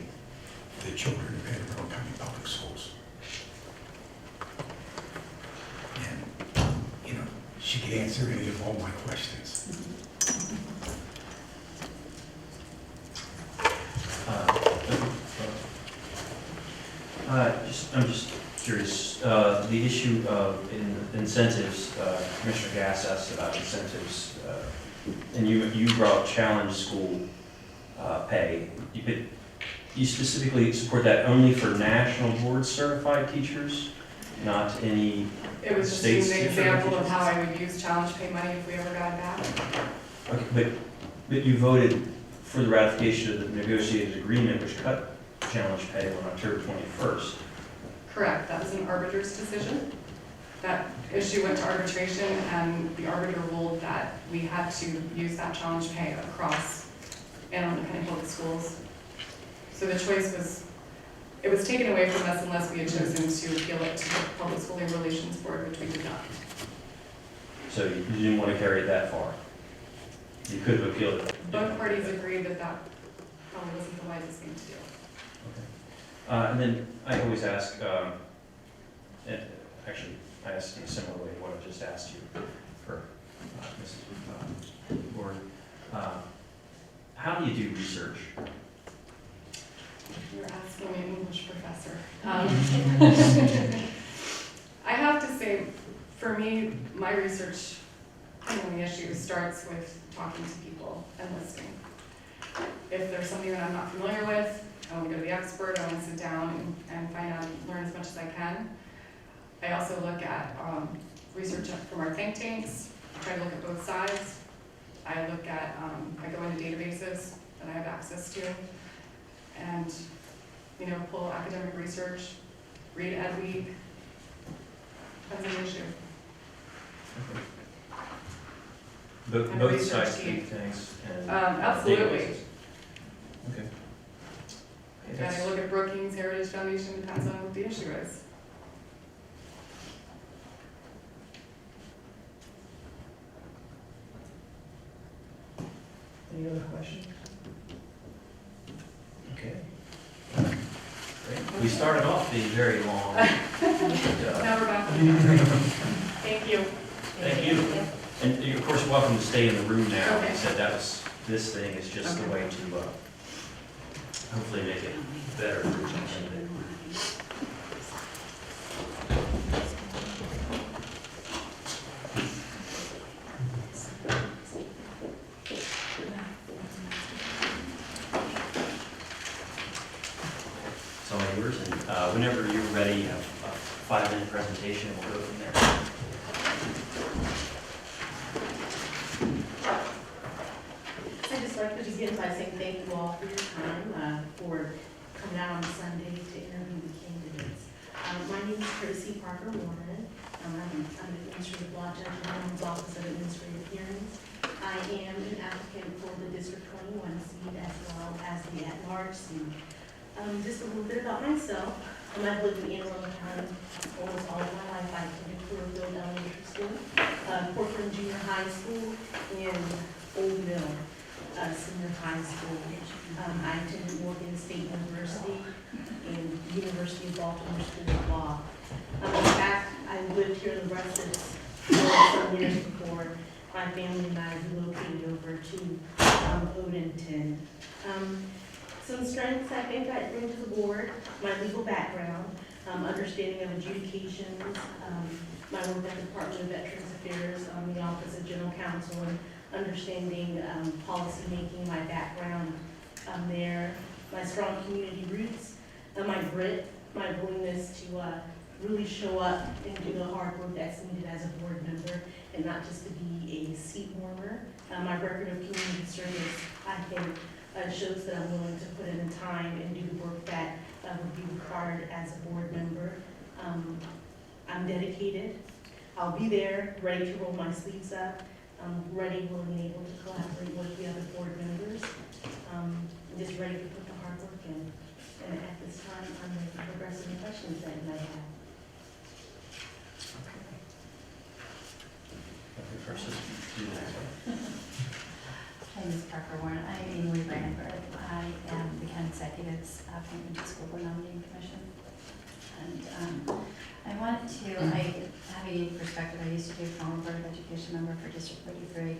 for the children of Anne Arundel County Public Schools. And, you know, she could answer any of all my questions. I'm just curious, the issue of incentives, Commissioner Gass asked about incentives, and you brought up challenge school pay. You specifically support that only for national board certified teachers, not any It was just states? an example of how I would use challenge pay money if we ever got it back. Okay, but you voted for the ratification of the negotiated agreement which cut challenge pay on October 21st. Correct, that was an arbiter's decision. That issue went to arbitration, and the arbiter ruled that we had to use that challenge pay across Anne Arundel County Public Schools. So the choice was, it was taken away from us unless we had chosen to appeal it to the Public School Labor Relations Board, which we did not. So you didn't want to carry it that far? You could have appealed it. Both parties agreed that that probably wasn't the wisest thing to do. And then I always ask, actually, I asked in a similar way to what I just asked you for Mrs. Ward. How do you do research? You're asking me, an English professor. I have to say, for me, my research on the issue starts with talking to people and listening. If there's something that I'm not familiar with, I want to go to the expert, I want to sit down and find out, learn as much as I can. I also look at research from our think tanks, try to look at both sides. I look at, I go into databases that I have access to, and, you know, pull academic research, read Ed Week. That's an issue. And Both research sides team. think things and Absolutely. databases. Okay. And I look at Brookings, Heritage Foundation, depends on what the issue is. Any other questions? Okay. Great. We started off being very long. Now we're back. Thank you. Thank you. And you're, of course, welcome to stay in the room now. Okay. You said that was, this thing is just the way to hopefully make it better for each candidate. It's all yours, and whenever you're ready, a 5-minute presentation, we'll go from there. I'd just like to begin by saying thank you all for your time, for coming out on Sunday to interview the candidates. My name is Tracy Parker Warren. I'm an administrative law judge in the Home's Office of Administrative Hearings. I am an applicant for the District 21 seat as well as the at-large seat. Just a little bit about myself. I've lived in Anne Arundel County almost all of my life. I attended Arundel Elementary School, Portland Junior High School, and Old Arundel Senior High School. I attended Morgan State University and University of Baltimore School of Law. In fact, I lived here in the Russets for some years before my family and I relocated over to Odenton. Some strengths I think I bring to the board: my legal background, understanding of adjudications, my work at the Department of Veterans Affairs, the Office of General Counsel, and understanding policy making, my background there, my strong community roots, my grit, my willingness to really show up and do the hard work that's needed as a board member, and not just to be a seat warmer. My record of community service, I think, shows that I'm willing to put in the time and do the work that would be required as a board member. I'm dedicated. I'll be there, ready to roll my sleeves up. I'm ready, willing, and able to collaborate with the other board members. I'm just ready to put the hard work in. And at this time, I'm ready to progress any questions that you might have. My name is Parker Warren. I'm Amy Brandenburg. I am the county executive's appointment to School Board Nominating Commission. And I wanted to, I have a unique perspective. I used to be a former Board of Education member for District 33. And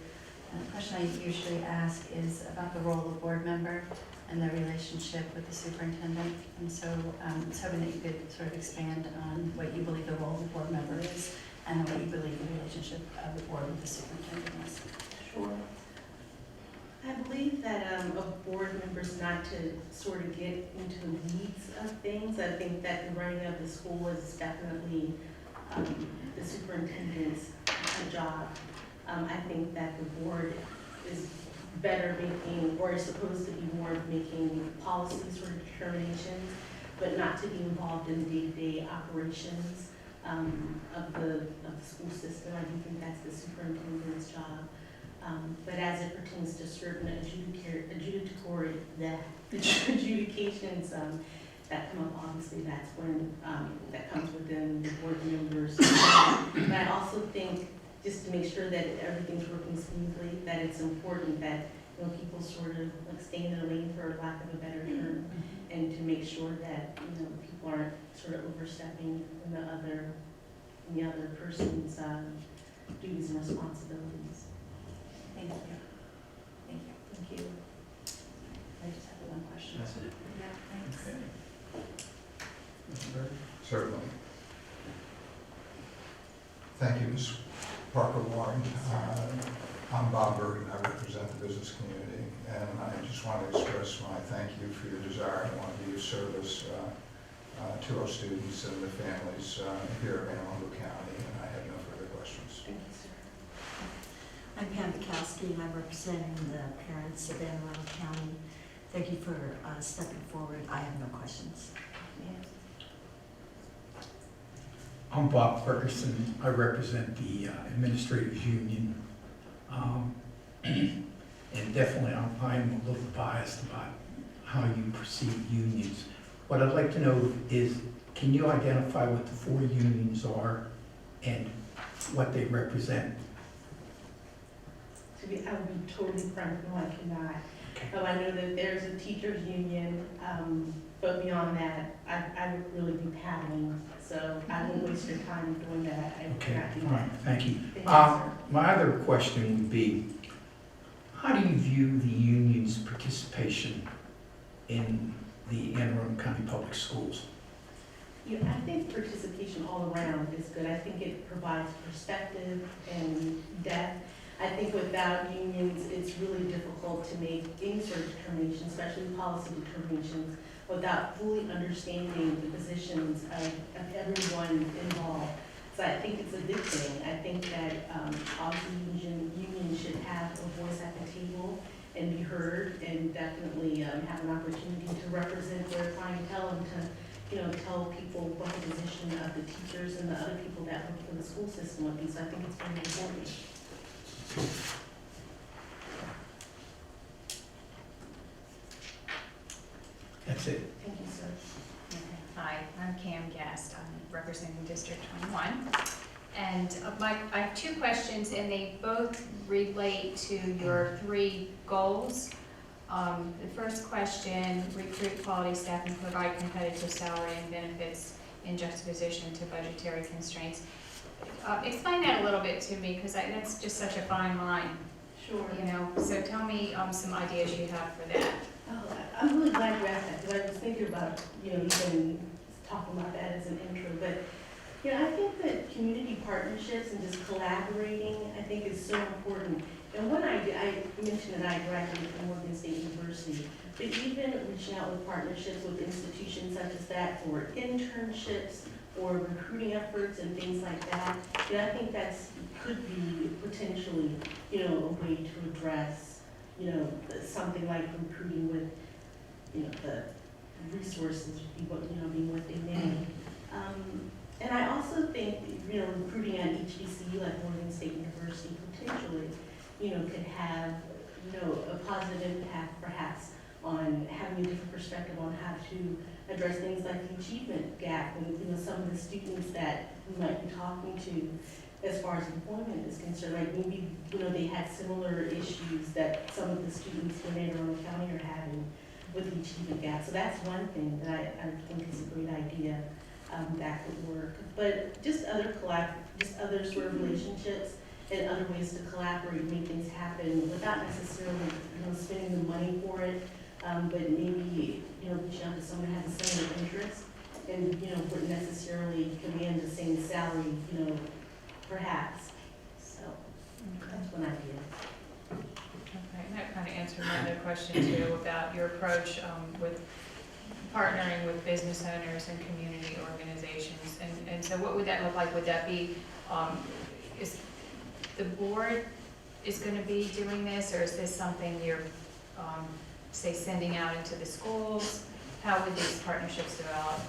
the question I usually ask is about the role of a board member and the relationship with the superintendent. And so I was hoping that you could sort of expand on what you believe the role of a board member is and what you believe the relationship of the board with the superintendent is. Sure. I believe that a board member is not to sort of get into the weeds of things. I think that the running of the school is definitely the superintendent's job. I think that the board is better making, or is supposed to be more of making policy sort of determinations, but not to be involved in day-to-day operations of the school system. I do think that's the superintendent's job. But as it pertains to certain adjudications that come up, obviously that's when that comes within the board members. But I also think, just to make sure that everything's working smoothly, that it's important that people sort of like stay in their lane, for lack of a better term, and to make sure that people aren't sort of overstepping in the other person's duties and responsibilities. Thank you. Thank you. Thank you. I just have one question. That's it. Yeah, thanks. Okay. Mr. Bird? Certainly. Thank you, Ms. Parker Warren. I'm Bob Burton. I represent the business community, and I just want to express my thank you for your desire and want to be of service to our students and the families here in Arundel County, and I have no further questions. Thank you, sir. I'm Pam Bukowski, and I'm representing the parents of Anne Arundel County. Thank you for stepping forward. I have no questions. I'm Bob Ferguson. I represent the Administrators Union. And definitely I'm a little biased about how you perceive unions. What I'd like to know is, can you identify what the 4 unions are and what they represent? I would be totally frank, no, I cannot. I know that there's a teachers union, but beyond that, I would really be paddling, so I won't waste your time doing that. I Okay, cannot do all right, that. thank you. Thank you, sir. My other question would be, how do you view the union's participation in the Anne Arundel County Public Schools? I think participation all around is good. I think it provides perspective and depth. I think without unions, it's really difficult to make any sort of determination, especially policy determinations, without fully understanding the positions of everyone involved. So I think it's a good thing. I think that obviously unions should have a voice at the table and be heard, and definitely have an opportunity to represent their clientele and to tell people what the position of the teachers and the other people that work for the school system would be. So I think it's very important. That's it. Thank you, sir. Hi, I'm Cam Guest. I'm representing District 21. And I have two questions, and they both relate to your 3 goals. The first question, recruit quality staff and provide competitive salary and benefits in juxtaposition to budgetary constraints. Explain that a little bit to me, because that's just such a fine line, Sure. you know? So tell me some ideas you have for that. Oh, I'm really glad you asked that, because I was thinking about, even talking about that as an intro, but, I think that community partnerships and just collaborating, I think is so important. And one idea, I mentioned that I graduated from Morgan State University, but even reaching out with partnerships with institutions such as that for internships or recruiting efforts and things like that, I think could be potentially, a way to address, something like recruiting with, the resources, being what they need. And I also think, recruiting at HBCU like Morgan State University potentially, could have, a positive impact perhaps on having a different perspective on how to address things like the achievement gap and, some of the students that we might be talking to as far as employment is concerned. Like maybe, they had similar issues that some of the students in Arundel County are having with the achievement gap. So that's one thing that I think is a great idea that could work. But just other sort of relationships and other ways to collaborate and make things happen without necessarily, spending the money for it, but maybe, reaching out to someone who has a similar interest and, wouldn't necessarily command the same salary, perhaps. So that's one idea. Okay, and that kind of answered my other question too, about your approach with partnering with business owners and community organizations. And so what would that look like? Would that be, is the board is going to be doing this, or is this something you're, say, sending out into the schools? How would these partnerships develop?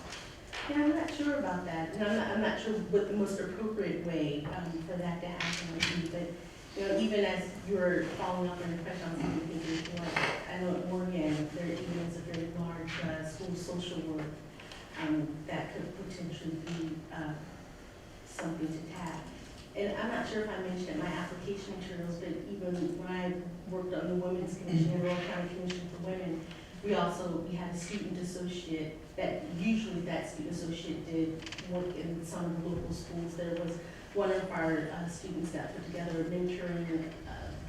I'm not sure about that, and I'm not sure what the most appropriate way for that to happen would be, but, even as you're following up on your question on some of the things you're doing, I know at Morgan, there even is a very large school social work that could potentially be something to tap. And I'm not sure if I mentioned my application materials, but even when I worked on the Women's Commission, Arundel County Commission for Women, we had a student associate that usually that student associate did work in some of the local schools. There was one of our students that put together a mentoring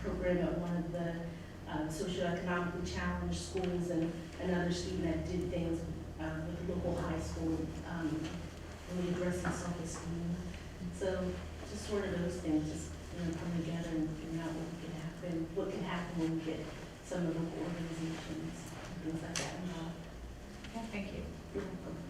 program at one of the socioeconomically challenged schools, and another student that did things with the local high school, really addressing self-esteem. So just sort of those things just come together and figure out what can happen when we get some of the local organizations and things like that involved. Yeah, thank you. You're welcome.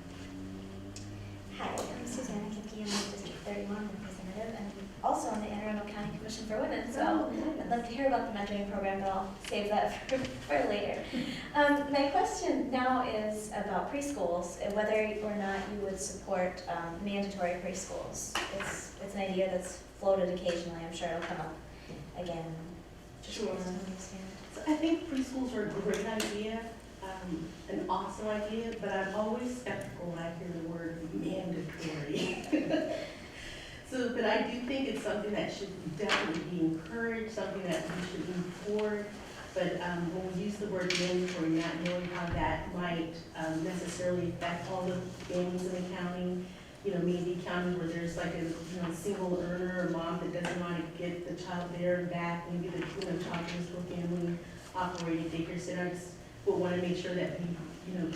Hi, I'm Susanna Kipke, I'm the District 31 representative, and also on the Anne Arundel County Commission for Women, so I'd love to hear about the mentoring program, but I'll save that for later. My question now is about preschools, and whether or not you would support mandatory preschools. It's an idea that's floated occasionally, I'm sure it'll come up again. Just Sure. curious to understand. So I think preschools are a great idea, an awesome idea, but I'm always skeptical when I hear the word mandatory. But I do think it's something that should definitely be encouraged, something that we should move forward. But when we use the word mandatory, not knowing how that might necessarily affect all the families in the county, maybe counties where there's like a single earner or mom that doesn't want to get the child there and back, maybe the child goes to a family operated daycare center. I just would want to make sure that we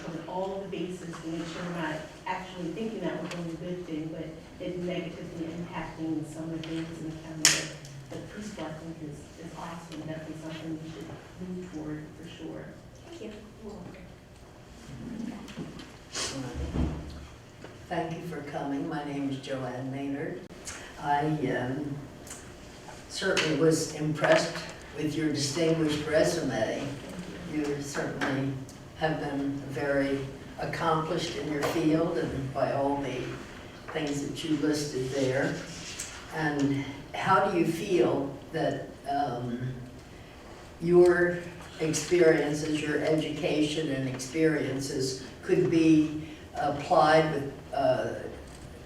cover all the bases to make sure we're not actually thinking that we're doing a good thing, but it negatively impacting some of the things in the county. But preschool, I think, is awesome, definitely something we should move toward for sure. Thank you. Thank you for coming. My name is Joanne Maynard. I certainly was impressed with your distinguished resume. You certainly have been very accomplished in your field and by all the things that you listed there. And how do you feel that your experiences, your education and experiences could be applied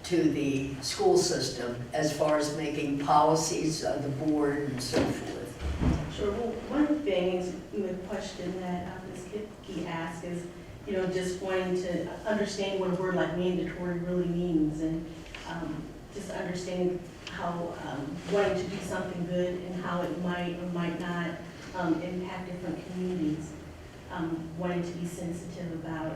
to the school system as far as making policies of the board and so forth? Sure, well, one thing is, the question that Ms. Kipke asked is, just wanting to understand what a word like mandatory really means, and just understanding how wanting to do something good and how it might or might not impact different communities. Wanting to be sensitive about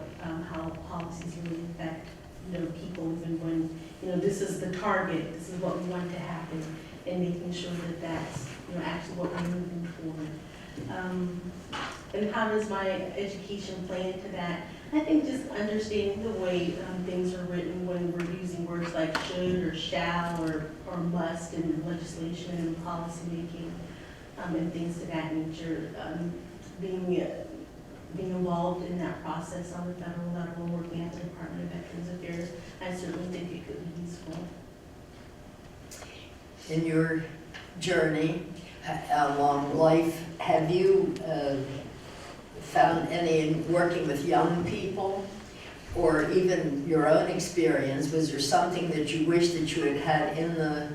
how policies really affect, people, even when, this is the target, this is what we want to happen, and making sure that that's, actually what we're moving forward. And how does my education play into that? I think just understanding the way things are written when we're using words like should or shall or must in legislation and policy making, and things of that nature. Being involved in that process on the federal level, working at the Department of Veterans Affairs, I certainly think it could be useful. In your journey along life, have you found any working with young people, or even your own experience? Was there something that you wish that you had had in the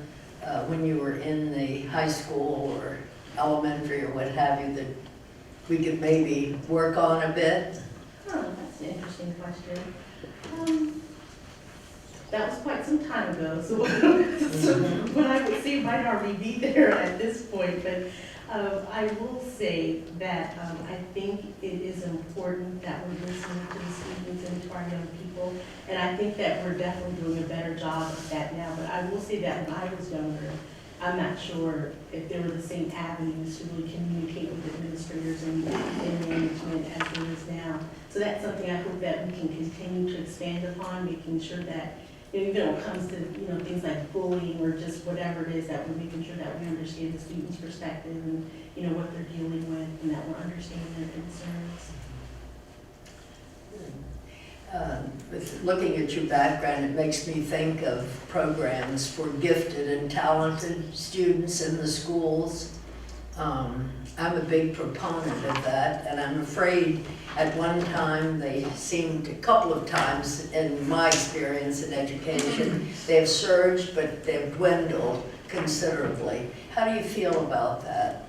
when you were in the high school or elementary or what have you that we could maybe work on a bit? Oh, that's an interesting question. That was quite some time ago, so what I would say might already be there at this point, but I will say that I think it is important that we're listening to the students and to our young people, and I think that we're definitely doing a better job of that now, but I will say that when I was younger, I'm not sure if there were the same avenues to really communicate with administrators and management as there is now. So that's something I hope that we can continue to expand upon, making sure that, even when it comes to, things like bullying or just whatever it is, that we're making sure that we understand the student's perspective and, what they're dealing with, and that we're understanding their concerns. With looking at your background, it makes me think of programs for gifted and talented students in the schools. I'm a big proponent of that, and I'm afraid at one time they seemed, a couple of times in my experience in education, they've surged, but they've dwindled considerably. How do you feel about that?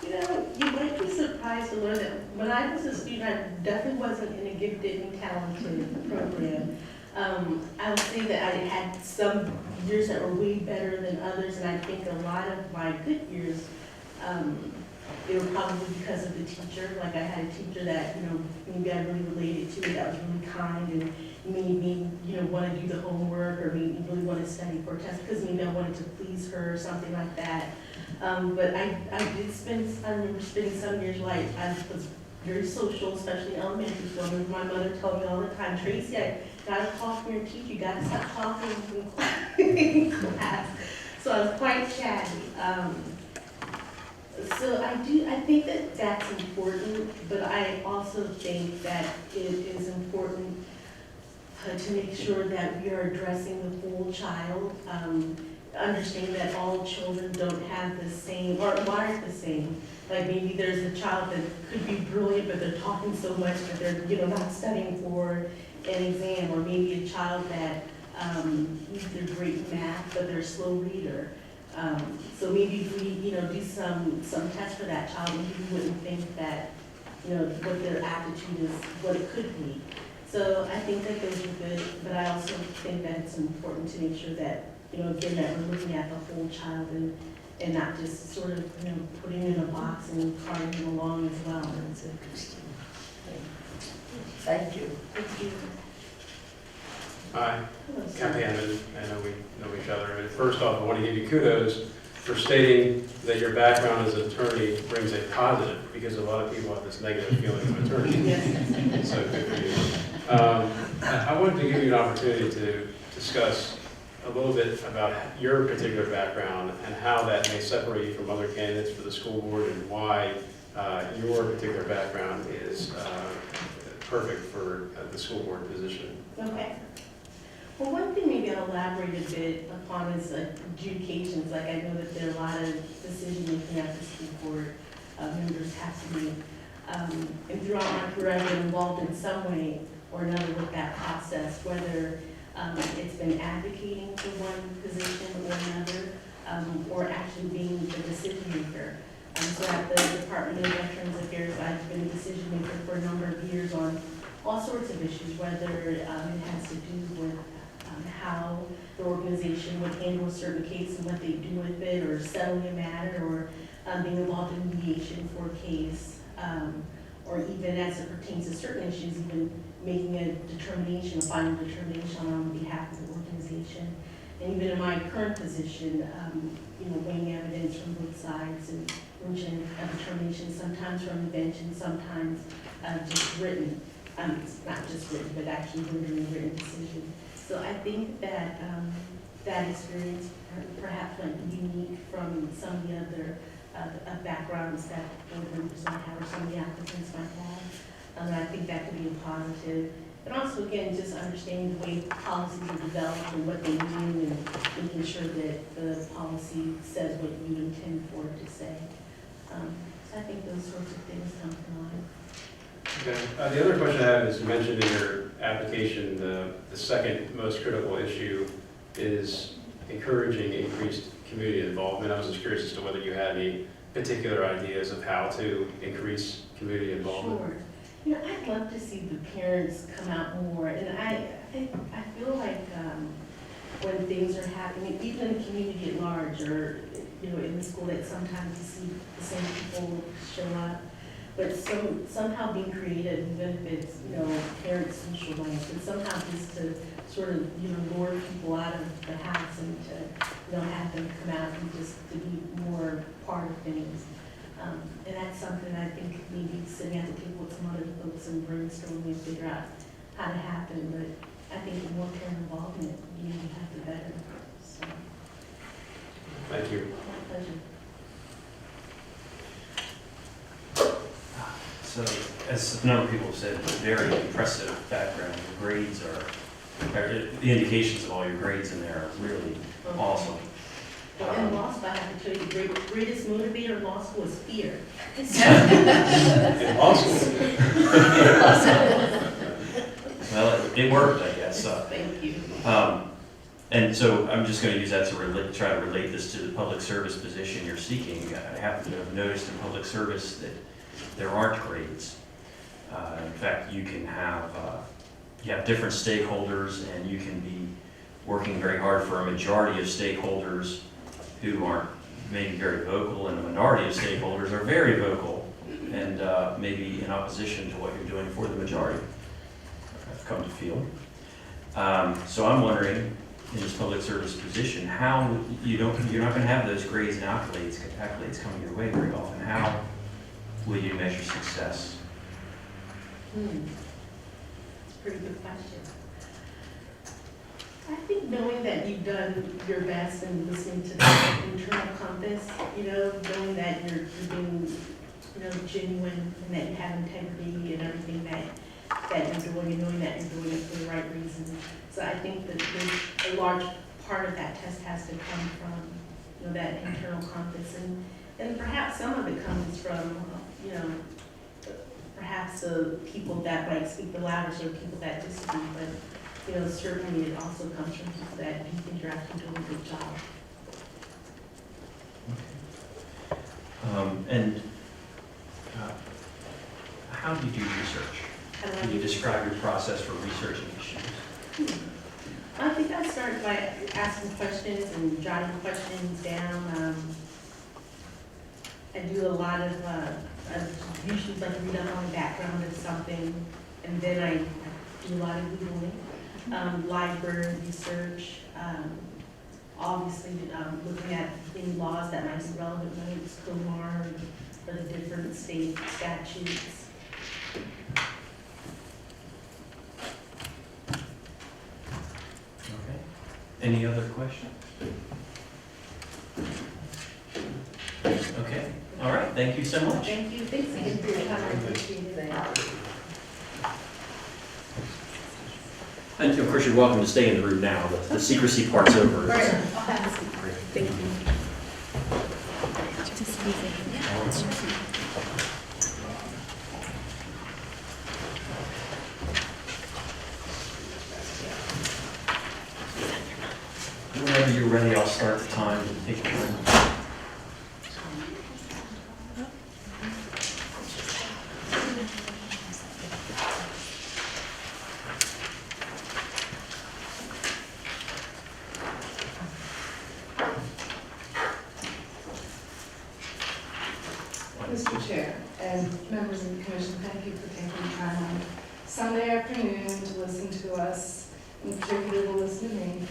You might be surprised to learn that when I was a student, I definitely wasn't in a gifted and talented program. I would say that I had some years that were way better than others, and I think a lot of my good years, they were probably because of the teacher. Like I had a teacher that, maybe I really related to, that was really kind and made me, want to do the homework or made me really want to study for a test because maybe I wanted to please her or something like that. But I remember spending some years like, I was very social, especially in elementary school. I remember my mother told me all the time, Tracy, I got a call from your teacher, you got to stop talking in class. So I was quite chatty. So I think that that's important, but I also think that it is important to make sure that we are addressing the full child. Understanding that all children don't have the same, or aren't the same. Like maybe there's a child that could be brilliant, but they're talking so much that they're, not studying for an exam, or maybe a child that they're great in math, but they're a slow reader. So maybe if we, do some tests for that child, maybe we wouldn't think that, what their aptitude is, what it could be. So I think that those are good, but I also think that it's important to make sure that, again, that we're looking at the whole child and not just sort of, putting him in a box and carrying him along as well. That's interesting. Thank you. Thank you. Hi, Hello, sir. Kathy Hammond. I know we know each other. And first off, I want to give you kudos for stating that your background as an attorney brings a positive, because a lot of people have this negative feeling of attorney. Yes. So good for you. I wanted to give you an opportunity to discuss a little bit about your particular background and how that may separate you from other candidates for the school board, and why your particular background is perfect for the school board position. Okay. Well, one thing maybe I'll elaborate a bit upon is adjudications. Like I know that there are a lot of decision making at the school board members have to make. And throughout my career, I've been involved in some way or another with that process, whether It's been advocating for one position or another, or actually being the decision maker. So at the Department of Veterans Affairs, I've been a decision maker for a number of years on all sorts of issues, whether it has to do with how the organization would handle a certain case and what they do with it, or settling a matter, or being involved in mediation for a case, or even as it pertains to certain issues, even making a determination, a final determination on behalf of the organization. And even in my current position, weighing evidence from both sides and reaching a determination, sometimes from the bench and sometimes just written. Not just written, but actually rendering a written decision. So I think that that experience perhaps might be unique from some of the other backgrounds that board members might have, or some of the applicants might have. And I think that could be a positive. And also, again, just understanding the way policies are developed and what they mean, and making sure that the policy says what you intend for it to say. So I think those sorts of things come to mind. Okay. The other question I have is, you mentioned in your application, the second most critical issue is encouraging increased community involvement. I was just curious as to whether you had any particular ideas of how to increase community involvement. Sure. I'd love to see the parents come out more, and I feel like when things are happening, even in the community at large, or in the school, that sometimes you see the same people show up, but somehow being creative, even if it's parents' social life, and somehow just to sort of lure people out of the house and to have them come out and just to be more part of things. And that's something I think maybe sitting at the table with some other folks and brainstorming and figure out how to happen. But I think the more parent involvement you have, the better. So, Thank you. my pleasure. So, as a number of people have said, very impressive background. The grades the indications of all your grades in there are really awesome. Well, in law school, I have to tell you, the greatest motivator in law school is fear. In law school. Well, it worked, I guess. Thank you. And so I'm just going to use that to try to relate this to the public service position you're seeking. I happen to have noticed in public service that there aren't grades. In fact, you have different stakeholders, and you can be working very hard for a majority of stakeholders who aren't maybe very vocal, and a minority of stakeholders are very vocal and maybe in opposition to what you're doing for the majority, I've come to feel. So I'm wondering, in this public service position, how you're not going to have those grades and accolades coming your way very often. How will you measure success? That's a pretty good question. I think knowing that you've done your best and listening to the internal compass, knowing that you're being, genuine, and that you have integrity and everything that you're doing, and knowing that you're doing it for the right reasons. So I think that a large part of that test has to come from, that internal compass, and perhaps some of it comes from, perhaps the people that might speak the loudest or people that disagree, but certainly it also comes from people that you think you're actually doing a good job. And how do you do research? Can you describe your process for researching issues? I think I start by asking questions and jotting questions down. I do a lot of, usually like read up on the background of something, and then I do a lot of Googling, library research, obviously looking at any laws that might be relevant, whether it's COMAR or the different state statutes. Okay. Any other questions? Okay. All right. Thank you so much. Thank you. Thanks again for your time. I appreciate it. And of course, you're welcome to stay in the room now. The secrecy part's over. All right. Thank you. wanted to take a turn. Mr. Chair and members of the commission, thank you for taking time on Sunday afternoon to listen to us, in particular to listen to me.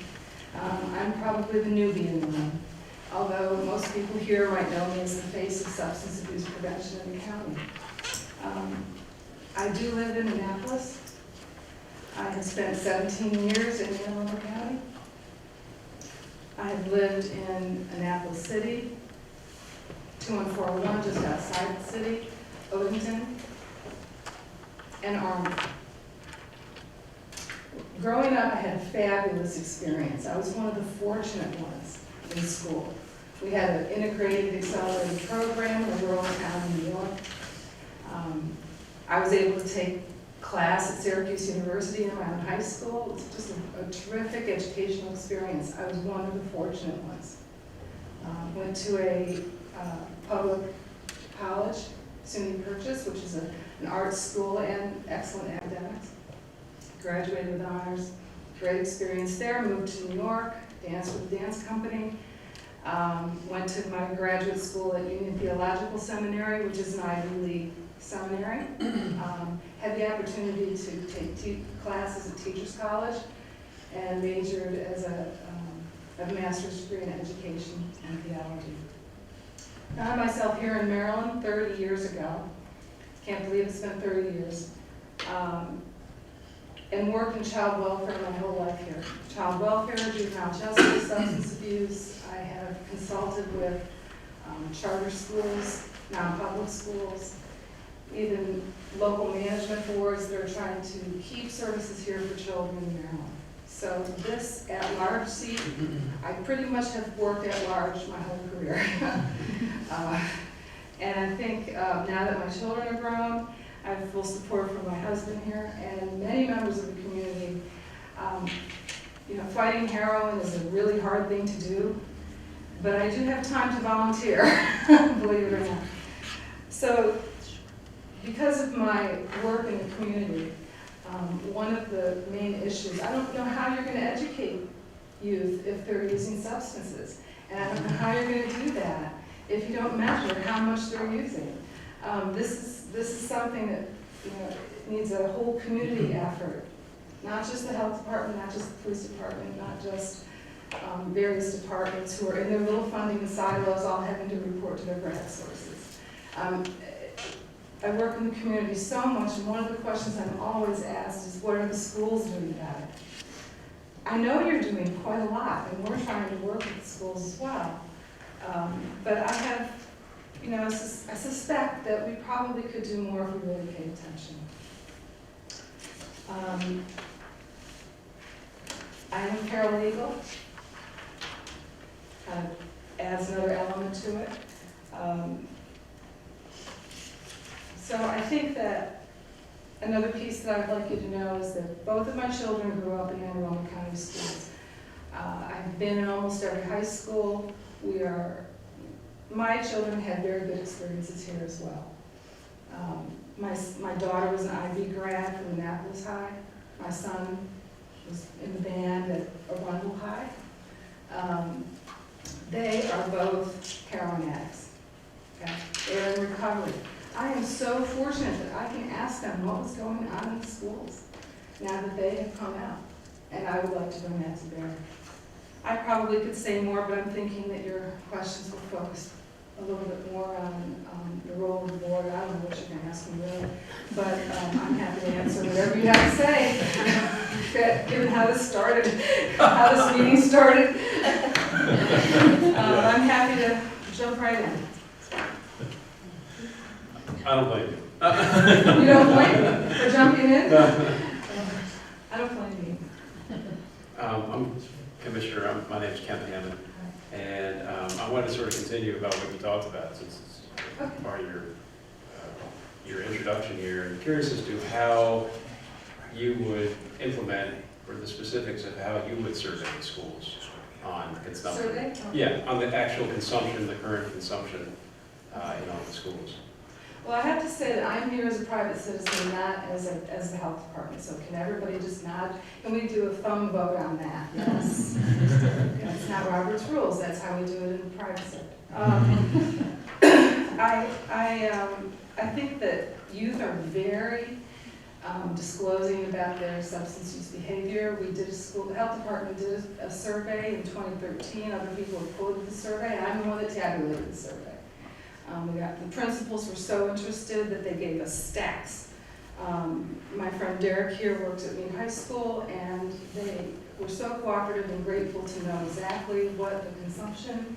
I'm probably the newbie in the room, although most people here might know me as the face of substance abuse prevention in the county. I do live in Annapolis. I have spent 17 years in Arundel County. I have lived in Annapolis City, 21401, just outside the city, Odenton, and Arundel. Growing up, I had a fabulous experience. I was one of the fortunate ones in school. We had an integrated accelerated program in rural town in New York. I was able to take class at Syracuse University in my own high school. It was just a terrific educational experience. I was one of the fortunate ones. Went to a public college, SUNY Purchase, which is an arts school and excellent academics. Graduated with honors, great experience there, moved to New York, danced with a dance company, went to my graduate school at Union Theological Seminary, which is an Ivy League seminary. Had the opportunity to take classes at Teachers College and majored as a master's degree in education and theology. Found myself here in Maryland 30 years ago. Can't believe it's been 30 years. And worked in child welfare my whole life here. Child welfare, juvenile justice, substance abuse. I have consulted with charter schools, non-public schools, even local management boards that are trying to keep services here for children in Maryland. So this at-large seat, I pretty much have worked at large my whole career. And I think now that my children are grown, I have full support from my husband here and many members of the community. You know, fighting heroin is a really hard thing to do, but I do have time to volunteer, believe it or not. So because of my work in the community, one of the main issues, I don't know how you're going to educate youth if they're using substances. And I don't know how you're going to do that if you don't measure how much they're using. This is something that needs a whole community effort, not just the health department, not just the police department, not just various departments who are in their little funding silos all having to report to their grant sources. I work in the community so much, and one of the questions I'm always asked is, what are the schools doing about it? I know you're doing quite a lot, and we're trying to work with the schools as well. But I have, I suspect that we probably could do more if we really paid attention. I am paralegal. Kind of adds another element to it. So I think that another piece that I'd like you to know is that both of my children grew up in Anne Arundel County schools. I've been in almost every high school. My children had very good experiences here as well. My daughter was an IB grad from Annapolis High. My son was in the band at Arundel High. They are both heroin addicts. Okay? They're in recovery. I am so fortunate that I can ask them what was going on in the schools now that they have come out, and I would like to bring that to bear. I probably could say more, but I'm thinking that your questions will focus a little bit more on the role of the board. I don't know what you're going to ask me really, but I'm happy to answer whatever you have to say, given how this started, how this meeting started. I'm happy to jump right in. I don't blame you. You don't blame me for jumping in? I don't blame you. I'm Commissioner, my name's Kent Hammond, and I wanted to sort of continue about what you talked about since it's part of your introduction here. I'm curious as to how you would implement, or the specifics of how you would survey schools on consumption. Survey? Yeah, on the actual consumption, the current consumption in all the schools. Well, I have to say that I'm here as a private citizen, not as the health department, so can everybody just nod? Can we do a thumb vote on that? Yes. It's not Robert's rules, that's how we do it in the private sector. I think that youth are very disclosing about their substance use behavior. We did the health department did a survey in 2013, other people have quoted the survey, and I'm the one that tabulated the survey. The principals were so interested that they gave us stacks. My friend Derek here works at Meade High School, and they were so cooperative and grateful to know exactly what the consumption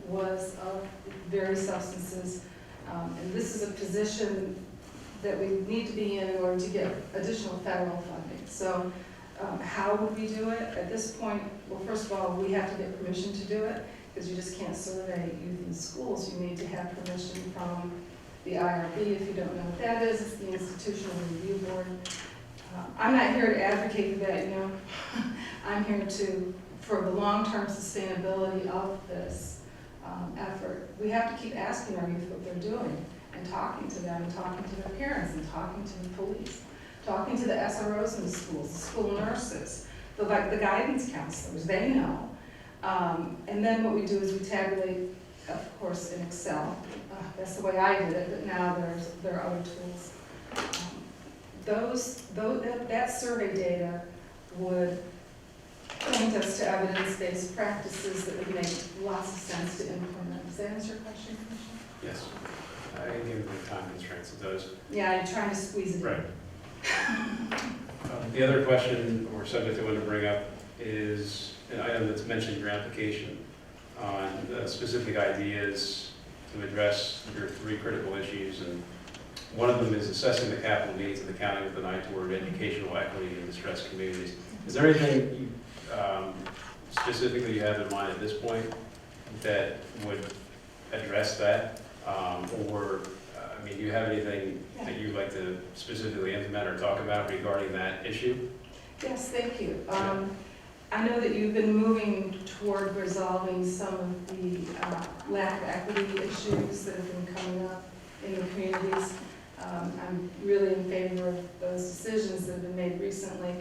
was of various substances. And this is a position that we need to be in order to get additional federal funding. So how would we do it? At this point, well, first of all, we have to get permission to do it, because you just can't survey youth in schools. You need to have permission from the IRB. If you don't know what that is, it's the Institutional Review Board. I'm not here to advocate for that, you know. I'm here for the long-term sustainability of this effort. We have to keep asking our youth what they're doing, and talking to them, and talking to their parents, and talking to the police, talking to the SROs in the schools, the school nurses, the guidance counselors, they know. And then what we do is we tabulate, of course, in Excel. That's the way I did it, but now there are other tools. That survey data would point us to evidence-based practices that would make lots of sense to implement. Does that answer your question, Commissioner? Yes. Given the time constraints, it does. Yeah, I'm trying to squeeze it in. Right. The other question or subject I wanted to bring up is an item that's mentioned in your application on specific ideas to address your 3 critical issues, and one of them is assessing the capital needs of the county with an eye toward educational equity in distressed communities. Is there anything specifically you have in mind at this point that would address that? Do you have anything that you'd like to specifically implement or talk about regarding that issue? Yes, thank you. I know that you've been moving toward resolving some of the lack of equity issues that have been coming up in the communities. I'm really in favor of those decisions that have been made recently.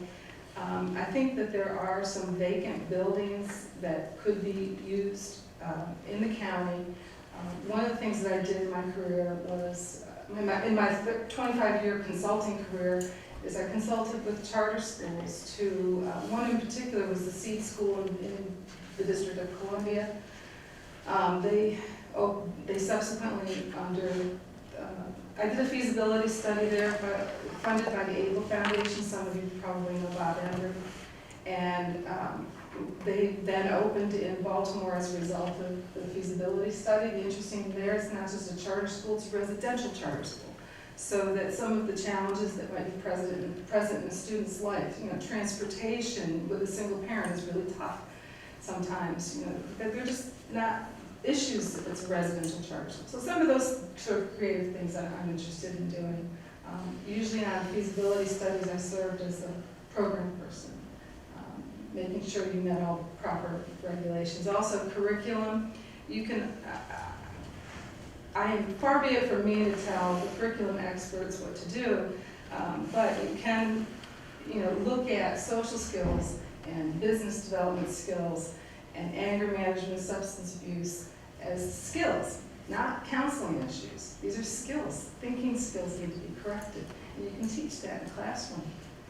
I think that there are some vacant buildings that could be used in the county. One of the things that I did in my career was, in my 25-year consulting career, is I consulted with charter schools one in particular was the Seed School in the District of Columbia. They subsequently, I did a feasibility study there, funded by the Able Foundation. Some of you probably know Bob Andrew. And they then opened in Baltimore as a result of the feasibility study. The interesting thing there is not just a charter school, it's a residential charter school. So that some of the challenges that might be present in a student's life, transportation with a single parent is really tough sometimes, they're just not issues if it's a residential charter school. So some of those sort of creative things that I'm interested in doing. Usually on feasibility studies, I served as a program person, making sure you met all proper regulations. Also curriculum, I am far be it from me to tell the curriculum experts what to do, but you can, look at social skills and business development skills and anger management, substance abuse as skills, not counseling issues. These are skills. Thinking skills need to be corrected, and you can teach that in the classroom,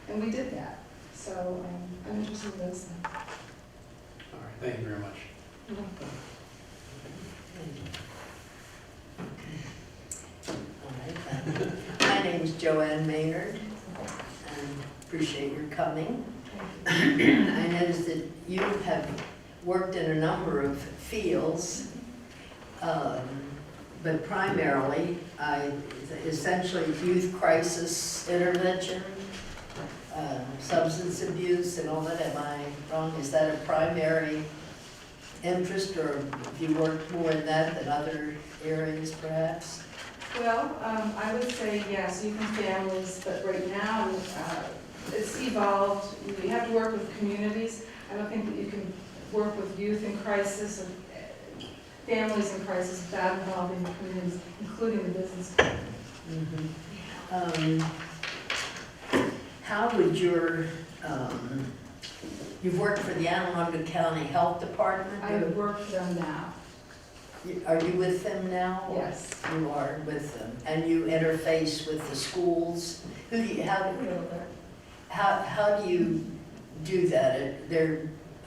and we did that. So I'm interested in those things. All right, thank you very much. All right. My name is Joanne Maynard, and appreciate your coming. I noticed that you have worked in a number of fields, but primarily, essentially youth crisis intervention, substance abuse and all that. Am I wrong? Is that a primary interest, or have you worked more in that than other areas perhaps? Well, I would say yes, youth and families, but right now it's evolved. You have to work with communities. I don't think that you can work with youth in crisis, or families in crisis without involving the communities, including the business community. How would your, you've worked for the Anne Arundel County Health Department? I work for them now, Are you with them now? yes. You are with them, and you interface with the schools? Who do you, how do you do that?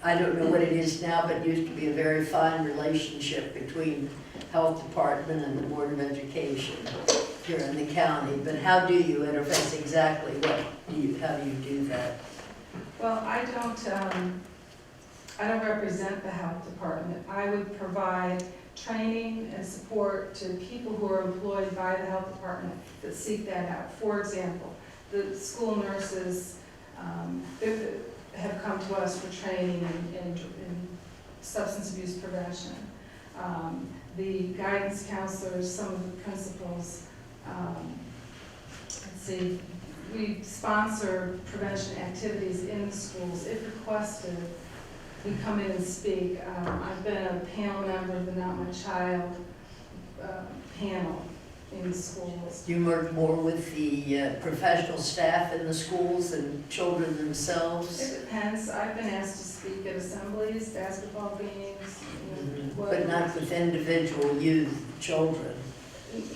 I don't know what it is now, but it used to be a very fine relationship between Health Department and the Board of Education here in the county. But how do you interface exactly? How do you do that? Well, I don't represent the health department. I would provide training and support to people who are employed by the health department that seek that out. For example, the school nurses have come to us for training in substance abuse prevention. The guidance counselors, some of the principals, let's see, we sponsor prevention activities in the schools. If requested, we come in and speak. I've been a panel member of the Not My Child panel in the schools. Do you work more with the professional staff in the schools than children themselves? It depends. I've been asked to speak at assemblies, basketball games, But not with individual youth, children?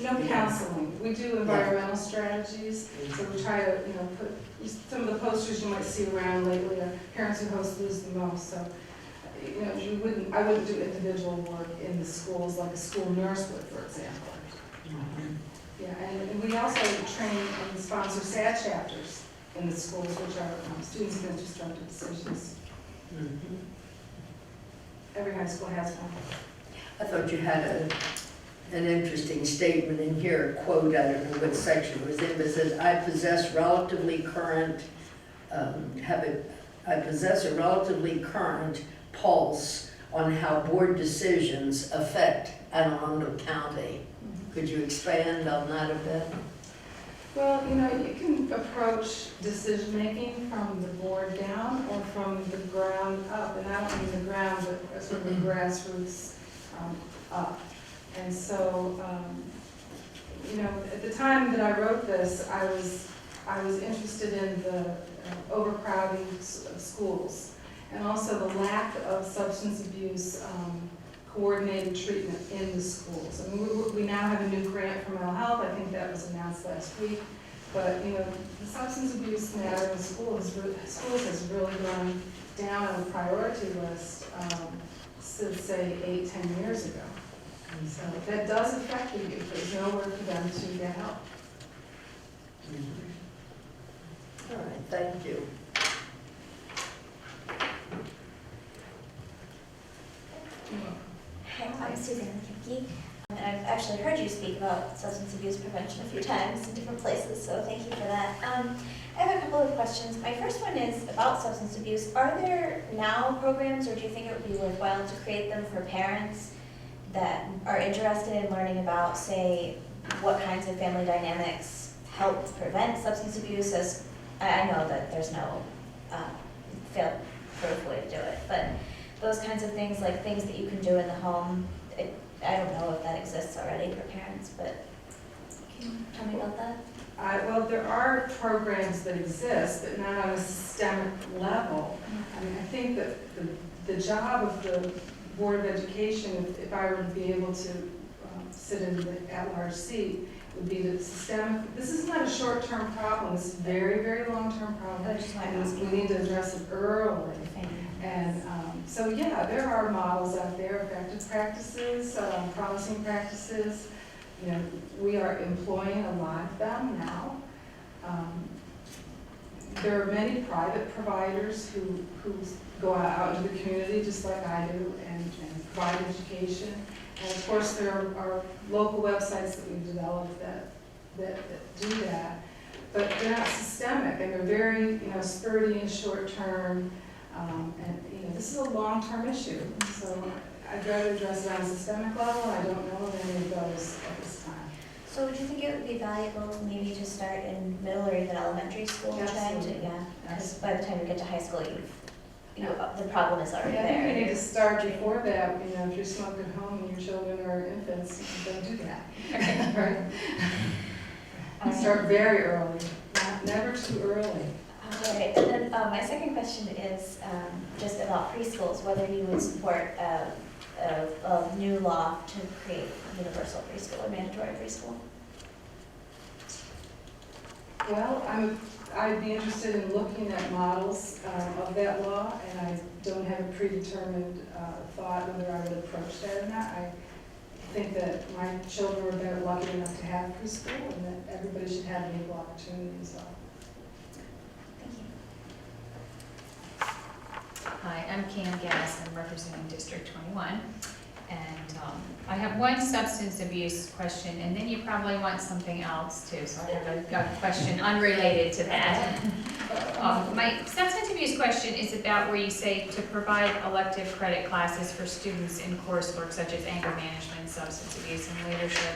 No counseling. We do environmental strategies, so we try to, put, some of the posters you might see around lately are parents who host lose the most, so, I wouldn't do individual work in the schools like a school nurse would, for example. Yeah, and we also train and sponsor SAD chapters in the schools, which are Students Against Destructive Decisions. Every high school has one. I thought you had an interesting statement in here, a quote, I don't know what section it was in, but it says, I possess a relatively current pulse on how board decisions affect Anne Arundel County. Could you expand on that a bit? Well, you can approach decision-making from the board down or from the ground up, and I don't mean the ground, but sort of the grassroots up. And so, at the time that I wrote this, I was interested in the overcrowding of schools, and also the lack of substance abuse coordinated treatment in the schools. I mean, we now have a new grant from mental health. I think that was announced last week. But, the substance abuse matter in schools has really gone down on the priority list since, say, 8-10 years ago. And so that does affect the youth. There's nowhere for them to get help. All right, thank you. Hi, I'm Susan Kipke, and I've actually heard you speak about substance abuse prevention a few times in different places, so thank you for that. I have a couple of questions. My first one is about substance abuse. Are there now programs, or do you think it would be worthwhile to create them for parents that are interested in learning about, say, what kinds of family dynamics help prevent substance abuse? As I know that there's no fail-proof way to do it, but those kinds of things, like things that you can do in the home, I don't know if that exists already for parents, but can you tell me about that? Well, there are programs that exist, but not on a systemic level. I mean, I think that the job of the Board of Education, if I were to be able to sit in the at-large seat, would be the systemic. This is not a short-term problem. This is a very, very long-term problem. And we need to address it early. And so, yeah, there are models out there, effective practices, promising practices. We are employing a lot of them now. There are many private providers who go out into the community just like I do and provide education. And of course, there are local websites that we've developed that do that. But they're not systemic, and they're very spurty and short-term. And this is a long-term issue. So I'd rather address it on a systemic level. I don't know of any of those at this time. So would you think it would be valuable maybe to start in middle or even elementary school? Absolutely. Because by the time you get to high school, you've the problem is already I think we need there. to start before that, if you smoke at home and your children are infants, don't do that. Right? Start very early, never too early. All right, and then my second question is just about preschools, whether you would support a new law to create universal preschool or mandatory preschool. Well, I'd be interested in looking at models of that law, and I don't have a predetermined thought whether I would approach that or not. I think that my children were very lucky enough to have preschool, and that everybody should have an equal opportunity, so. Thank you. Hi, I'm Cam Gass, I'm representing District 21. And I have one substance abuse question, and then you probably want something else too, so I have a question unrelated to that. My substance abuse question is about where you say to provide elective credit classes for students in coursework such as anger management, substance abuse, and leadership.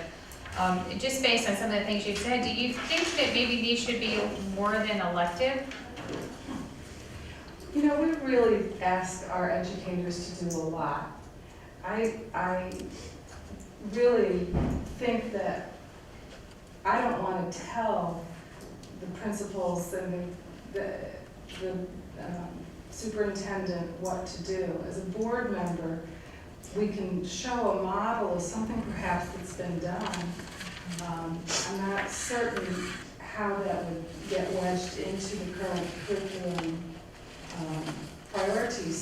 Just based on some of the things you've said, do you think that maybe these should be more than elective? We really ask our educators to do a lot. I really think that I don't want to tell the principals and the superintendent what to do. As a board member, we can show a model of something perhaps that's been done. I'm not certain how that would get wedged into the current curriculum priorities.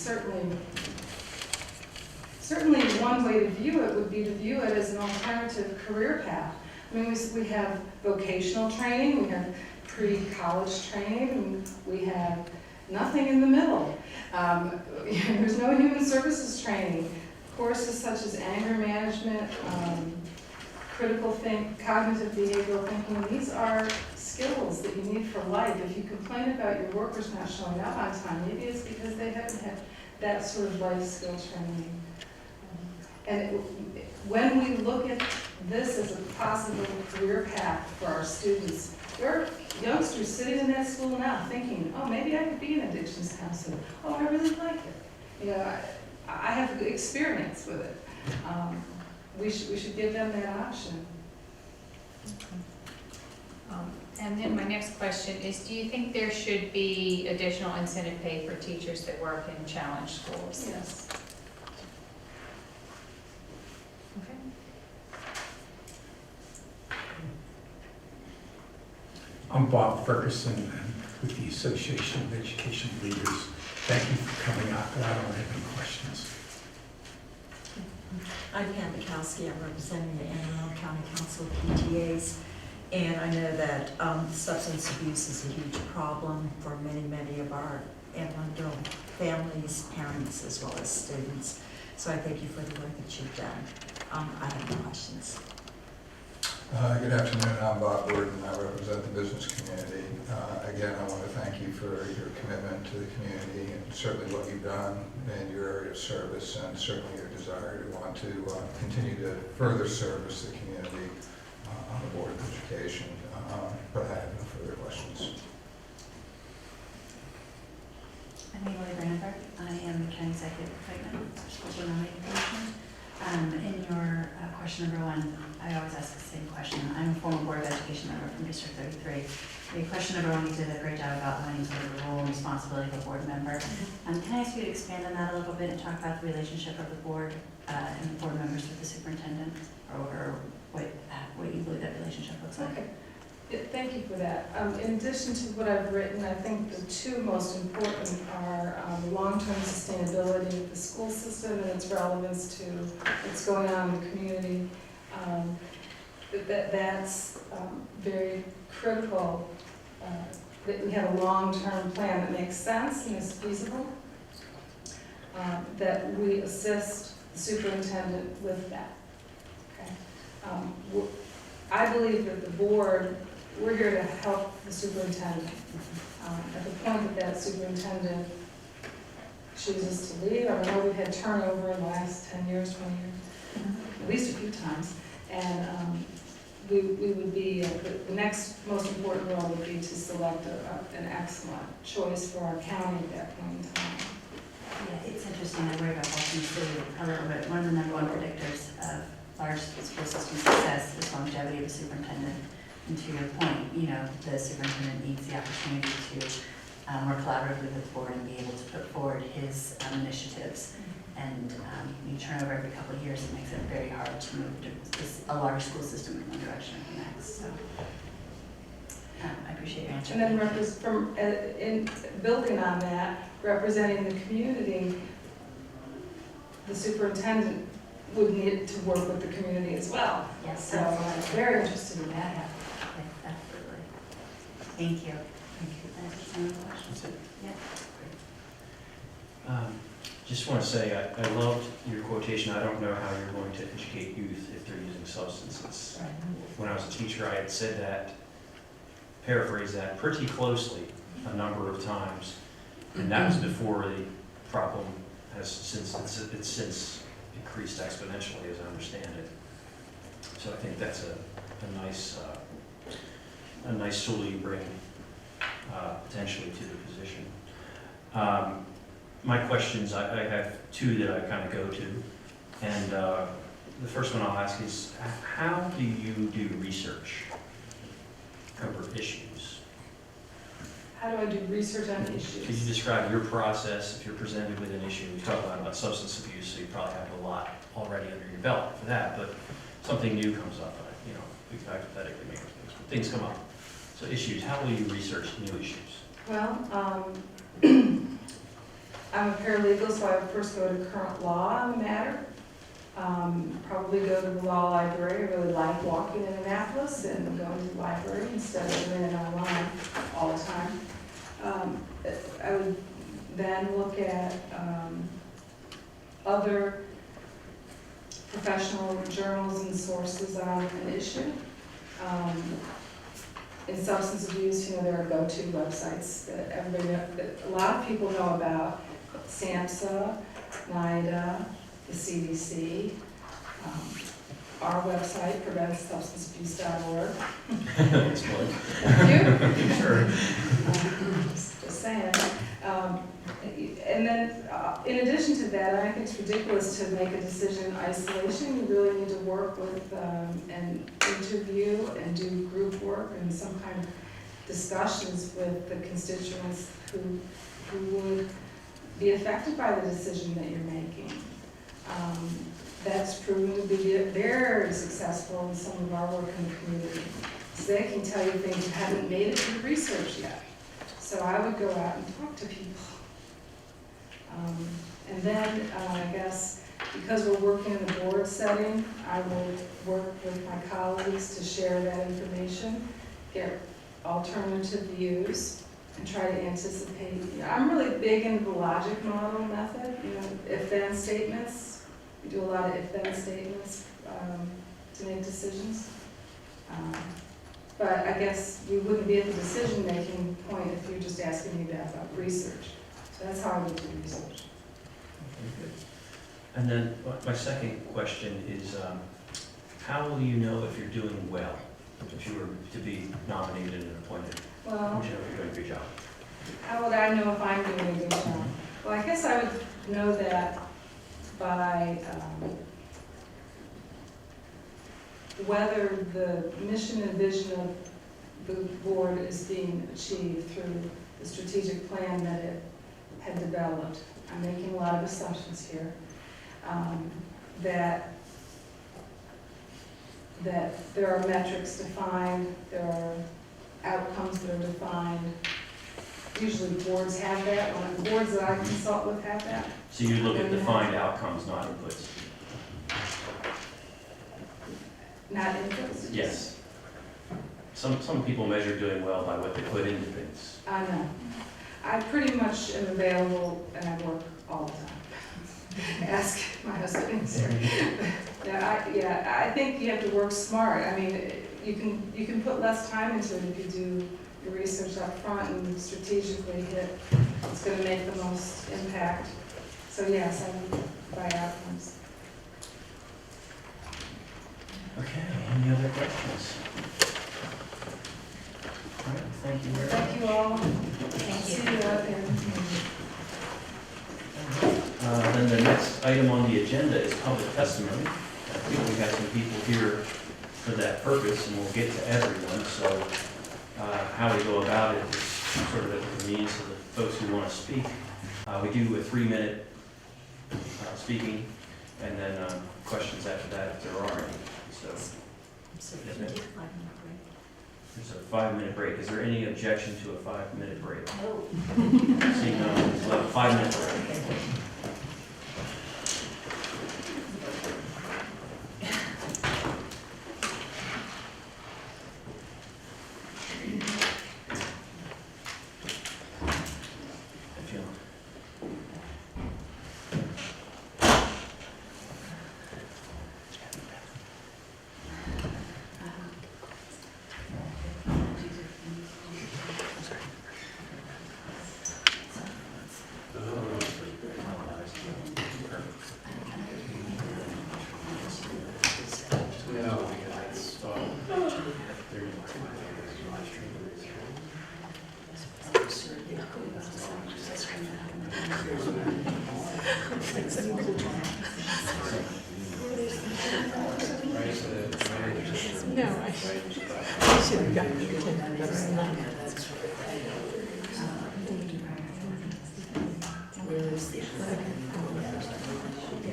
Certainly one way to view it would be to view it as an alternative career path. I mean, we have vocational training, we have pre-college training, and we have nothing in the middle. There's no human services training. Courses such as anger management, cognitive behavioral thinking, these are skills that you need for life. If you complain about your workers not showing up on time, maybe it's because they haven't had that sort of life skill training. And when we look at this as a possible career path for our students, there are youngsters sitting in that school now thinking, oh, maybe I could be an addictions counselor. Oh, I really like it. I have experience with it. We should give them that option. And then my next question is, do you think there should be additional incentive pay for teachers that work in challenged schools? Yes. I'm Bob Ferguson, and with the Association of Education Leaders. Thank you for coming out, but I don't have any questions. I'm Pam Bukowski, I'm representing the Arundel County Council of PTAs, and I know that substance abuse is a huge problem for many of our Arundel families, parents, as well as students. So I thank you for the work that you've done. I have no questions. Good afternoon, I'm Bob Gordon, I represent the business community. Again, I want to thank you for your commitment to the community and certainly what you've done in your area of service and certainly your desire to want to continue to further service the community on the Board of Education. But I have no further questions. I'm Amy Brandenburg. I am the county executive appointment for Board Nominating Committee. In your question number one, I always ask the same question. I'm a former Board of Education member from District 33. The question number one, you did a great job about outlining sort of the role and responsibility of a board member. Can I ask you to expand on that a little bit and talk about the relationship of the board and the board members with the superintendent, or what you believe that relationship looks like? Okay. Yeah, thank you for that. In addition to what I've written, I think the two most important are long-term sustainability of the school system and its relevance to what's going on in the community. That's very critical, that we have a long-term plan that makes sense and is feasible, that we assist the superintendent with that. Okay. I believe that the board, we're here to help the superintendent. At the point that superintendent chooses to leave, I know we've had turnover in the last 10 years, 20 years, at least a few times, and we would be, the next most important role would be to select an excellent choice for our county at that point in time. Yeah, it's interesting, I worry about Washington City a little bit. One of the number one predictors of large school system success is longevity of the superintendent. And to your point, you know, the superintendent needs the opportunity to work collaboratively with the board and be able to put forward his initiatives. And you turn over every couple of years, it makes it very hard to move a large school system in one direction or the next. So I appreciate your answer. And then in building on that, representing the community, the superintendent would need to work with the community as well. Yes, So I'm absolutely. very interested in that happening. Okay, absolutely. Thank you. Thank you. Any other questions? Yeah. Just want to say, I loved your quotation, I don't know how you're going to educate youth if they're using substances. When I was a teacher, I had said that, paraphrase that pretty closely a number of times, and that was before the problem has it's since increased exponentially, as I understand it. So I think that's a nice tool you bring potentially to the position. My questions, I have two that I kind of go to, and the first one I'll ask is, how do you do research over issues? How do I do research on issues? Could you describe your process if you're presented with an issue? We talked a lot about substance abuse, so you probably have a lot already under your belt for that, but something new comes up, you know, we could hypothetically make things, but things come up. So issues, how will you research new issues? Well, I'm a paralegal, so I would first go to current law on the matter. Probably go to the law library. I really like walking in Annapolis and going to the library instead of doing it online all the time. I would then look at other professional journals and sources on an issue. In substance abuse, you know, there are go-to websites that everybody, that a lot of people know about. SAMHSA, NIDA, the CDC, our website, preventsubstanceabuse.org. That's one. Thank you. Sure. Just saying. And then, in addition to that, I think it's ridiculous to make a decision in isolation. You really need to work with and interview and do group work and some kind of discussions with the constituents who would be affected by the decision that you're making. That's proven to be very successful in some of our work in the community. So they can tell you things you haven't made it through research yet. So I would go out and talk to people. And then I guess because we're working in the board setting, I will work with my colleagues to share that information, get alternative views, and try to anticipate. You know, I'm really big into the logic model method, you know, if-then statements. We do a lot of if-then statements to make decisions. But I guess we wouldn't be at the decision-making point if you're just asking me about research. So that's how I would do research. Okay, good. And then my second question is, how will you know if you're doing well? If you were to be nominated and appointed, Well, how would you know if you're doing a good job? how would I know if I'm doing a good job? Well, I guess I would know that by whether the mission and vision of the board is being achieved through the strategic plan that it had developed. I'm making a lot of assumptions here. That there are metrics defined, there are outcomes that are defined. Usually boards have that, or the boards that I consult with have that. So you look at defined outcomes, not inputs? Not inputs? Yes. Some people measure doing well by what they put into things. I know. I pretty much am available and I work all the time. Ask my husband, sir. Yeah, I think you have to work smart. I mean, you can put less time into it if you do your research up front and strategically hit. It's going to make the most impact. So yes, I'm by outcomes. Okay, any other questions? All right, thank you very much. Thank you all. Thank you. See you out there. item on the agenda is public testimony. I think we have some people here for that purpose, and we'll get to everyone, so how we go about it is sort of at the convenience of the folks who want to speak. We do a 3-minute speaking, and then questions after that if there are any. So there's a 5-minute break. Is there any objection to a 5-minute break? No. Seeing none, we'll have a 5-minute break.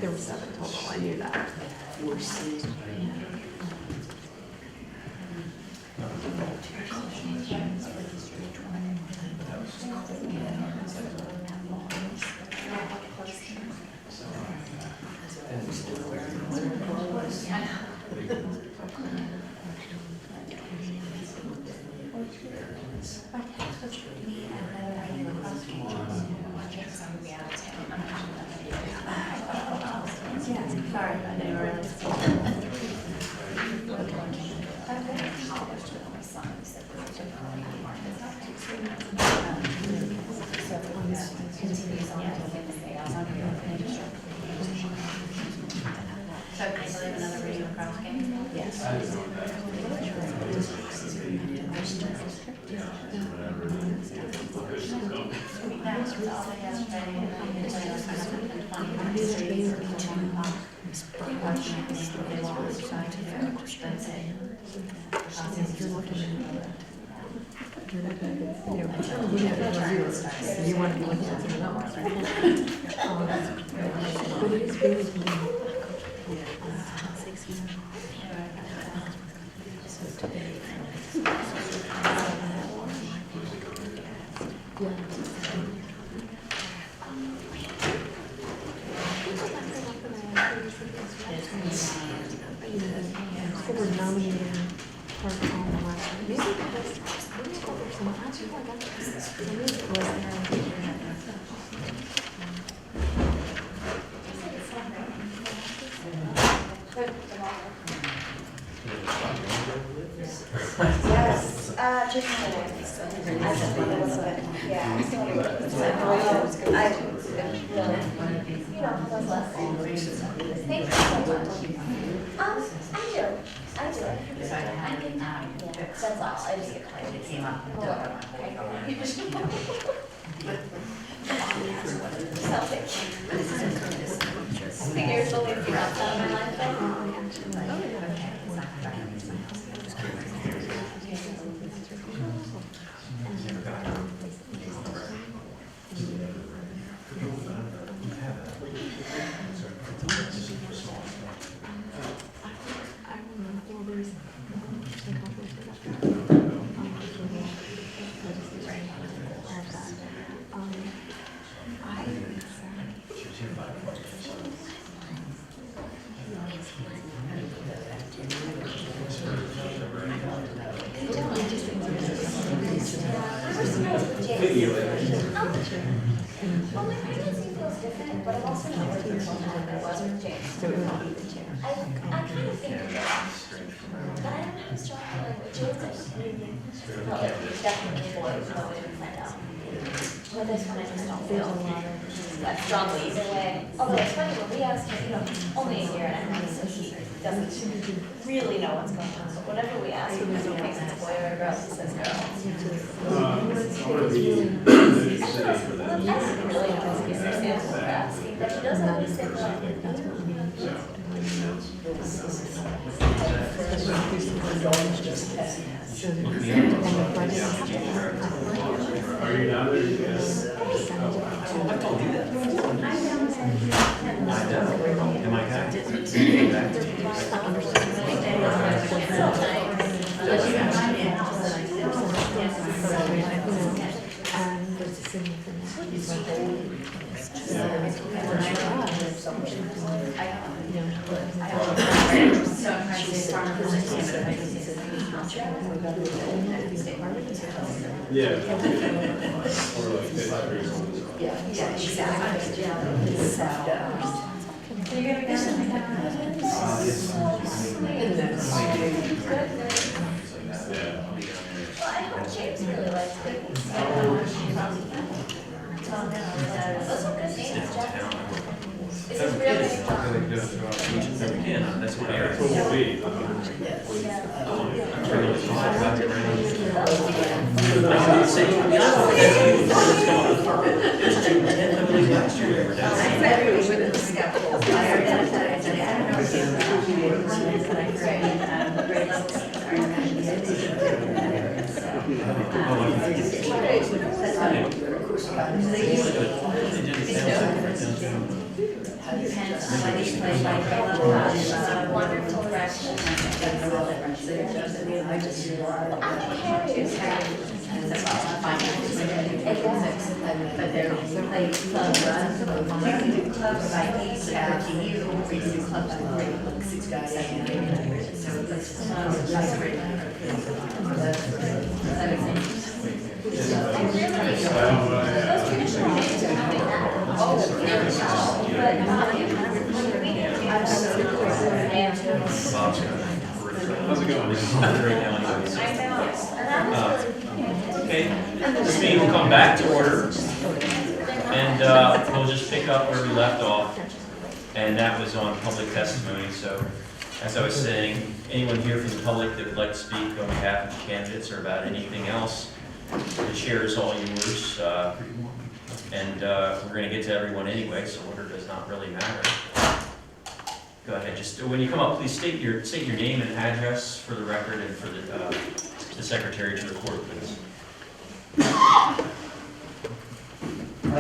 There were 7 total, I knew that. Sorry, I didn't realize. So can I leave another radio across game? Yes. That was all yesterday, and I'm going to sign up at 20 for 1 o'clock. They want to sign to their that's it. You want to be looking at something else, right? But it is very clean. So today. We're nominating her on the website. Maybe Yes, just a minute. I just want a little bit, yeah. I really, you know, those less. Thank you so much. I do. So I had it now. Yeah, that's all, I just get tired. It came up. Figures will leave you outside of my life then? Well, my pregnancy feels different, but I'm also not working full time. I was with James. so it would be the chair. I kind of think of it, but I don't have a strong feeling with James. Well, like, definitely boys, but we didn't find out. But this one I just don't feel strongly either way. Although it's funny, when we asked him, you know, only a year and a half, so he doesn't really know what's going on, so whatever we ask him, he thinks it's a boy or a girl, he says girl. I'm gonna be in New York City for Well, that. that's really knows, he understands what we're asking, but he doesn't always say girl. Are you down there? Yes. I told you that. I know. Am I back? Yeah. Or like this. Yeah, exactly. So you're gonna be Yeah. Well, I hope James really likes babies. Those are good names, Jeff. Is his real name John? Yeah, that's what I That's heard. what we'll be. I'm sure you'll talk about it, right? I was gonna say, to be honest with you, there's 210, I believe, last year we were down. But they're like clubs, you can do clubs by age, you can do clubs by grade, like 6 guys, 7 grade. So it's by grade. Those traditional names are having that. How's it going? Right now, anyways. I know, and that was really. Okay, this meeting will come back to order, and we'll just pick up where we left off, and that was on public testimony. So, as I was saying, anyone here from the public that would like to speak on behalf of the candidates or about anything else, the chair is all yours, and we're going to get to everyone anyway, so order does not really matter. Go ahead, just when you come up, please state your name and address for the record and for the secretary to record, please. I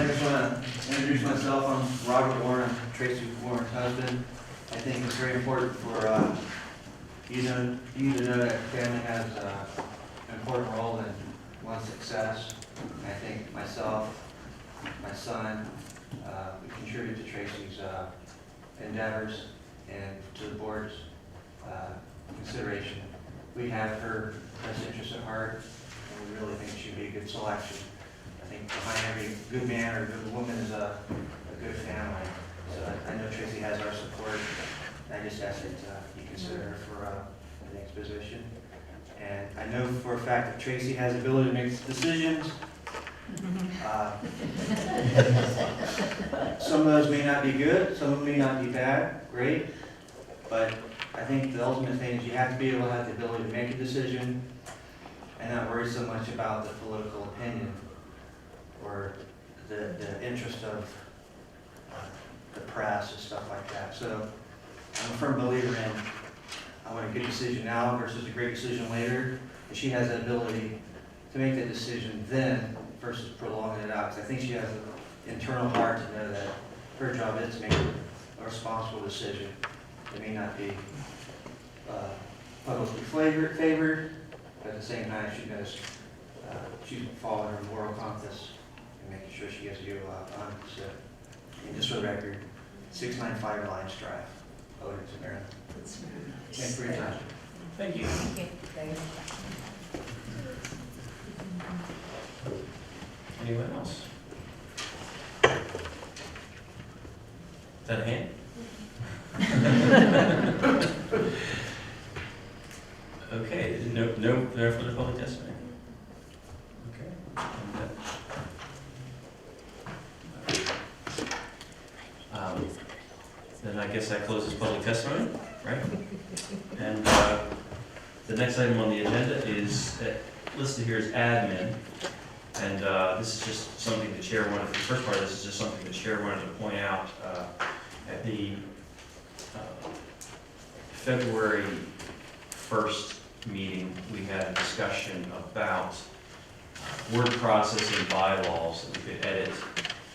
just want to introduce myself. I'm Robert Warren, I'm Tracy Warren's husband. I think it's very important for you to know that family has an important role in one's success. And I think myself, my son, we contribute to Tracy's endeavors and to the board's consideration. We have her best interest at heart, and we really think she'd be a good selection. I think behind every good man or good woman is a good family. So I know Tracy has our support. I just ask that you consider her for the next position. And I know for a fact that Tracy has the ability to make decisions. Some of those may not be good, some of them may not be bad, great. But I think the ultimate thing is you have to be able to have the ability to make a decision and not worry so much about the political opinion or the interest of the press and stuff like that. So I'm a firm believer in I want a good decision now versus a great decision later. And she has the ability to make that decision then versus prolonging it out. Because I think she has an internal heart to know that her job is to make a responsible decision. It may not be publicly favored, but at the same time she knows she's following her moral compass and making sure she has to do 100%. And just for the record, 695 Alliance Drive, Arundel, Maryland. Thanks for your time. Thank you. Anyone else? Is that a hand? Okay, no further public testimony. Okay. Then I guess that closes public testimony, right? And the next item on the agenda is, listed here as admin. And this is just something the chair wanted, the first part of this is just something the chair wanted to point out. At the February 1st meeting, we had a discussion about word processing bylaws that we could edit.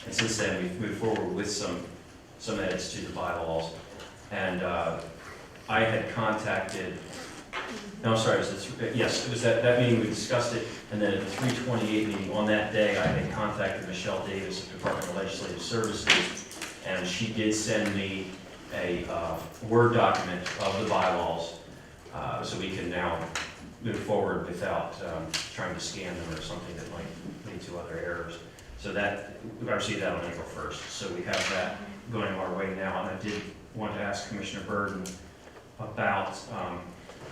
And since then, we've moved forward with some edits to the bylaws. And I had contacted, no, I'm sorry, yes, it was that meeting we discussed it, and then at the 328 meeting, on that day, I had contacted Michelle Davis of Department of Legislative Services, and she did send me a Word document of the bylaws, so we can now move forward without trying to scan them or something that might lead to other errors. So that, I received that on April 1st, so we have that going our way now, and I did want to ask Commissioner Burden about,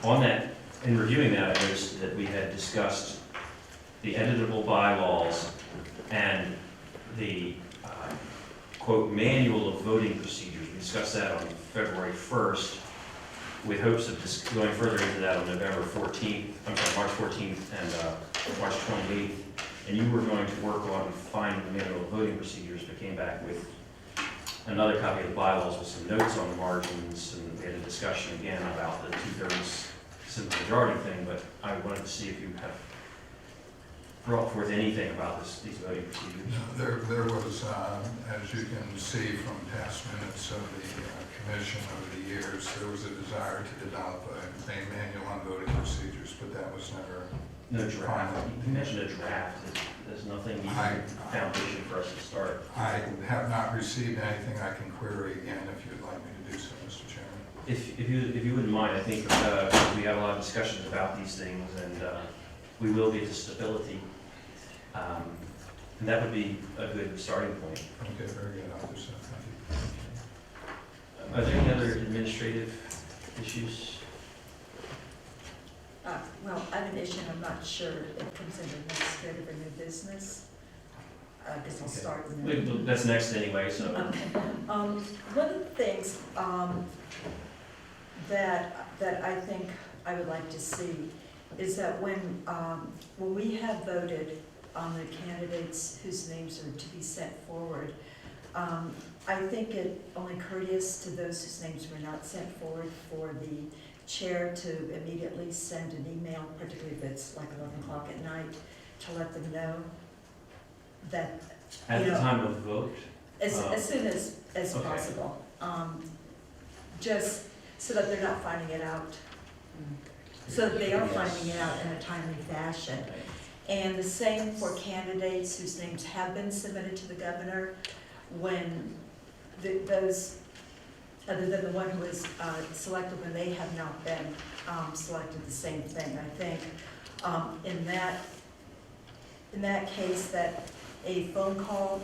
on that, in reviewing that, I noticed that we had discussed the editable bylaws and the, quote, manual of voting procedures. We discussed that on February 1st with hopes of just going further into that on November 14th, I'm sorry, March 14th and March 28th. And you were going to work on finding the manual of voting procedures, but came back with another copy of the bylaws with some notes on the margins, and we had a discussion again about the 2/3 simple majority thing, but I wanted to see if you have brought forth anything about these voting procedures. No, there was, as you can see from past minutes of the commission over the years, there was a desire to develop a manual on voting procedures, but that was never. No draft. You mentioned a draft. There's nothing, foundation for us to start. I have not received anything. I can query again if you'd like me to do so, Mr. Chairman. If you wouldn't mind, I think we have a lot of discussions about these things, and we will get to stability. And that would be a good starting point. Okay, very good. I'll do so. Thank you. Are there any other administrative issues? Well, I have an issue, I'm not sure it comes into administrative or new business. I guess I'll Okay. start with that. That's next anyway, so. One of the things that I think I would like to see is that when we have voted on the candidates whose names are to be sent forward, I think it only courteous to those whose names were not sent forward for the chair to immediately send an email, particularly if it's like 11 o'clock at night, to let them know that, At you the know, time of the vote? as soon as Okay. possible. Just so that they're not finding it out, so that they are finding it out in a timely fashion. And the same for candidates whose names have been submitted to the governor, when those, other than the one who was selected, when they have not been selected, the same thing. I think in that case, that a phone call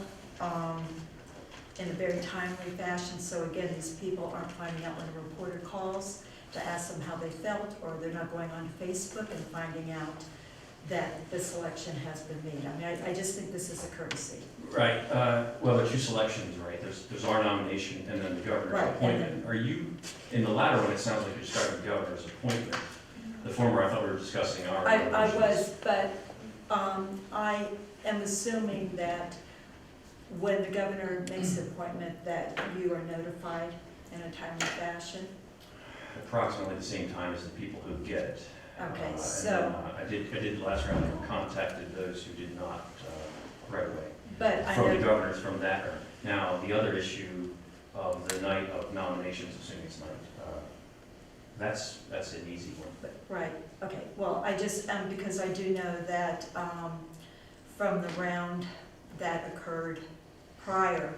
in a very timely fashion, so again, these people aren't finding out when a reporter calls to ask them how they felt, or they're not going on Facebook and finding out that the selection has been made. I mean, I just think this is a courtesy. Right, well, there's two selections, right? There's our nomination and then the governor's Right, and appointment. Are you, in the latter one, it sounds like you're describing the governor's appointment. The former, I thought we were discussing our. I nominations. was, but I am assuming that when the governor makes the appointment, that you are notified in a timely fashion. Approximately the same time as the people who get it. Okay, And so, then, I did last round and contacted those who did not right away. but I From the know, governors from that. Now, the other issue of the night of nominations, assuming it's night, that's an easy one. right, okay, well, I just, because I do know that from the round that occurred prior,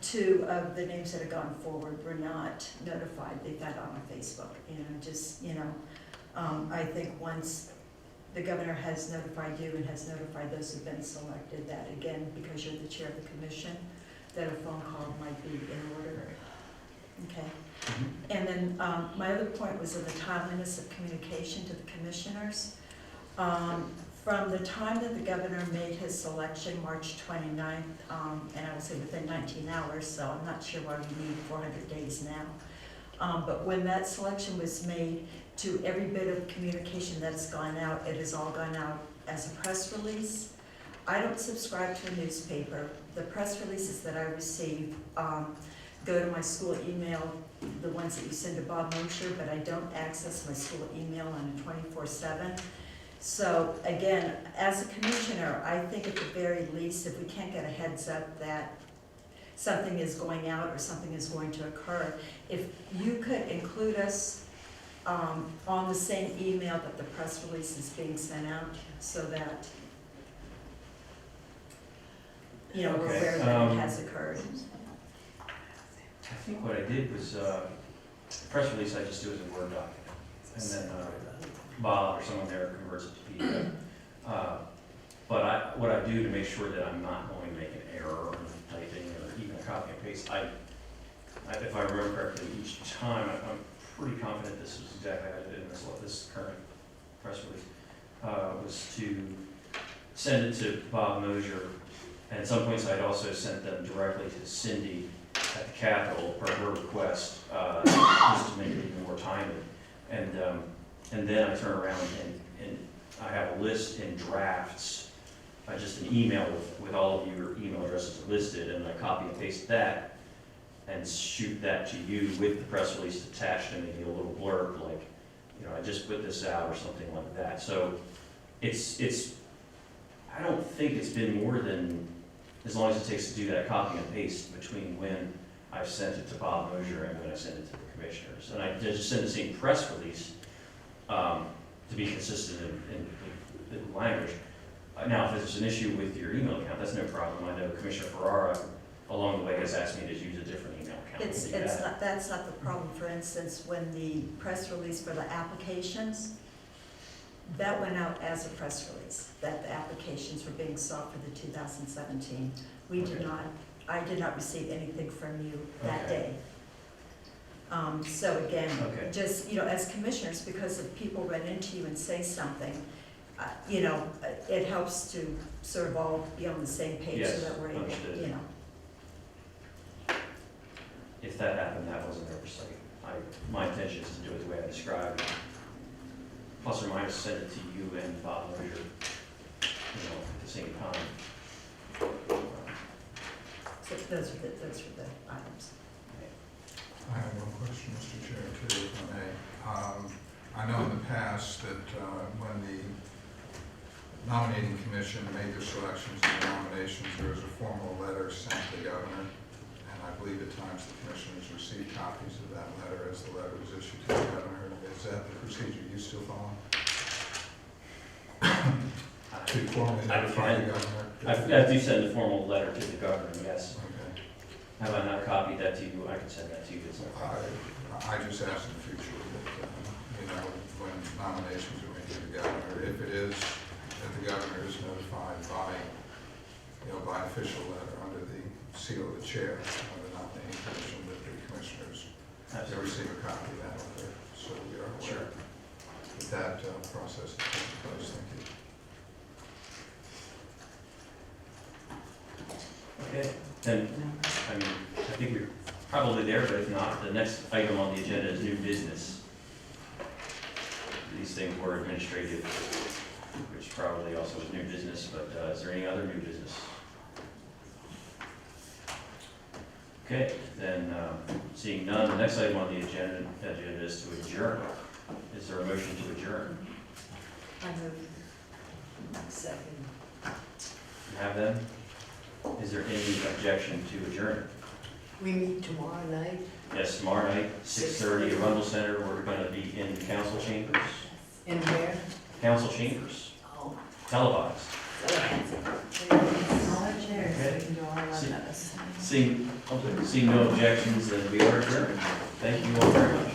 two of the names that had gone forward were not notified. They got on Facebook, and just, I think once the governor has notified you and has notified those who've been selected, that again, because you're the chair of the commission, that a phone call might be in order. Okay. And then my other point was in the timeliness of communication to the commissioners. From the time that the governor made his selection, March 29th, and I would say within 19 hours, so I'm not sure why we need 400 days now. But when that selection was made, to every bit of communication that's gone out, it has all gone out as a press release. I don't subscribe to a newspaper. The press releases that I receive go to my school email, the ones that you send to Bob Mosher, but I don't access my school email on a 24/7. So again, as a commissioner, I think at the very least, if we can't get a heads up that something is going out or something is going to occur, if you could include us on the same email that the press release is being sent out, so that, you know, we're Okay, aware that it has occurred. I think what I did was, press release I just do as a Word document. And then Bob or someone there converts it to PDF. But what I do to make sure that I'm not going to make an error or typing or even a copy and paste, if I remember correctly, each time, I'm pretty confident this is exactly how I did it in this current press release, was to send it to Bob Mosher. And at some points, I'd also sent them directly to Cindy at the Capitol per her request, just to make it even more timely. And then I turn around and I have a list in drafts, just an email with all of your email addresses listed, and I copy and paste that and shoot that to you with the press release attached and maybe a little blurb like, you know, I just put this out or something like that. So it's I don't think it's been more than as long as it takes to do that copy and paste between when I've sent it to Bob Mosher and when I send it to the commissioners. And I just send the same press release to be consistent in language. Now, if there's an issue with your email account, that's no problem. I know Commissioner Ferrara along the way has asked me to use a different email account. That's not the problem. For instance, when the press release for the applications, that went out as a press release, that the applications were being sought for the 2017. I did not receive anything from you that day. So again, just, you know, as commissioners, because if people run into you and say something, you know, it helps to sort of all be on the same page so that we're able, you know. If that happened, that wasn't oversight. My intention is to do it the way I described it. Plus or minus send it to you and Bob Mosher, you know, at the same time. So those are the items. I have one question, Mr. Chair, too, if I may. I know in the past that when the nominating commission made their selections and nominations, there was a formal letter sent to the governor, and I believe at times the commissioners received copies of that letter as the letter was issued to the governor. Is that the procedure you still follow? To formally notify the governor? I do send a formal letter to the governor, yes. Okay. Have I not copied that to you? I can send that to you. It's no problem. I just asked in the future that, you know, when nominations are made to the governor, if it is that the governor is notified by, you know, by official letter under the seal of the chair of the nominating commission, that the commissioners receive a copy of that letter, so we are aware that that process is taking place. Thank you. Okay, then, I mean, I think we're probably there, but if not, the next item on the agenda is new business. These things were administrative, which probably also is new business, but is there any other new business? Okay, then, seeing none, the next item on the agenda is to adjourn. Is there a motion to adjourn? I move. Second. You have them? Is there any objection to adjourn? We meet tomorrow night. Yes, tomorrow night, 6:30 at Arundel Center. We're going to be in the council chambers. In where? Council chambers, Oh. televised. All our chairs, so we can do all 11 of us. Seeing no objections, then we are adjourned. Thank you all very much.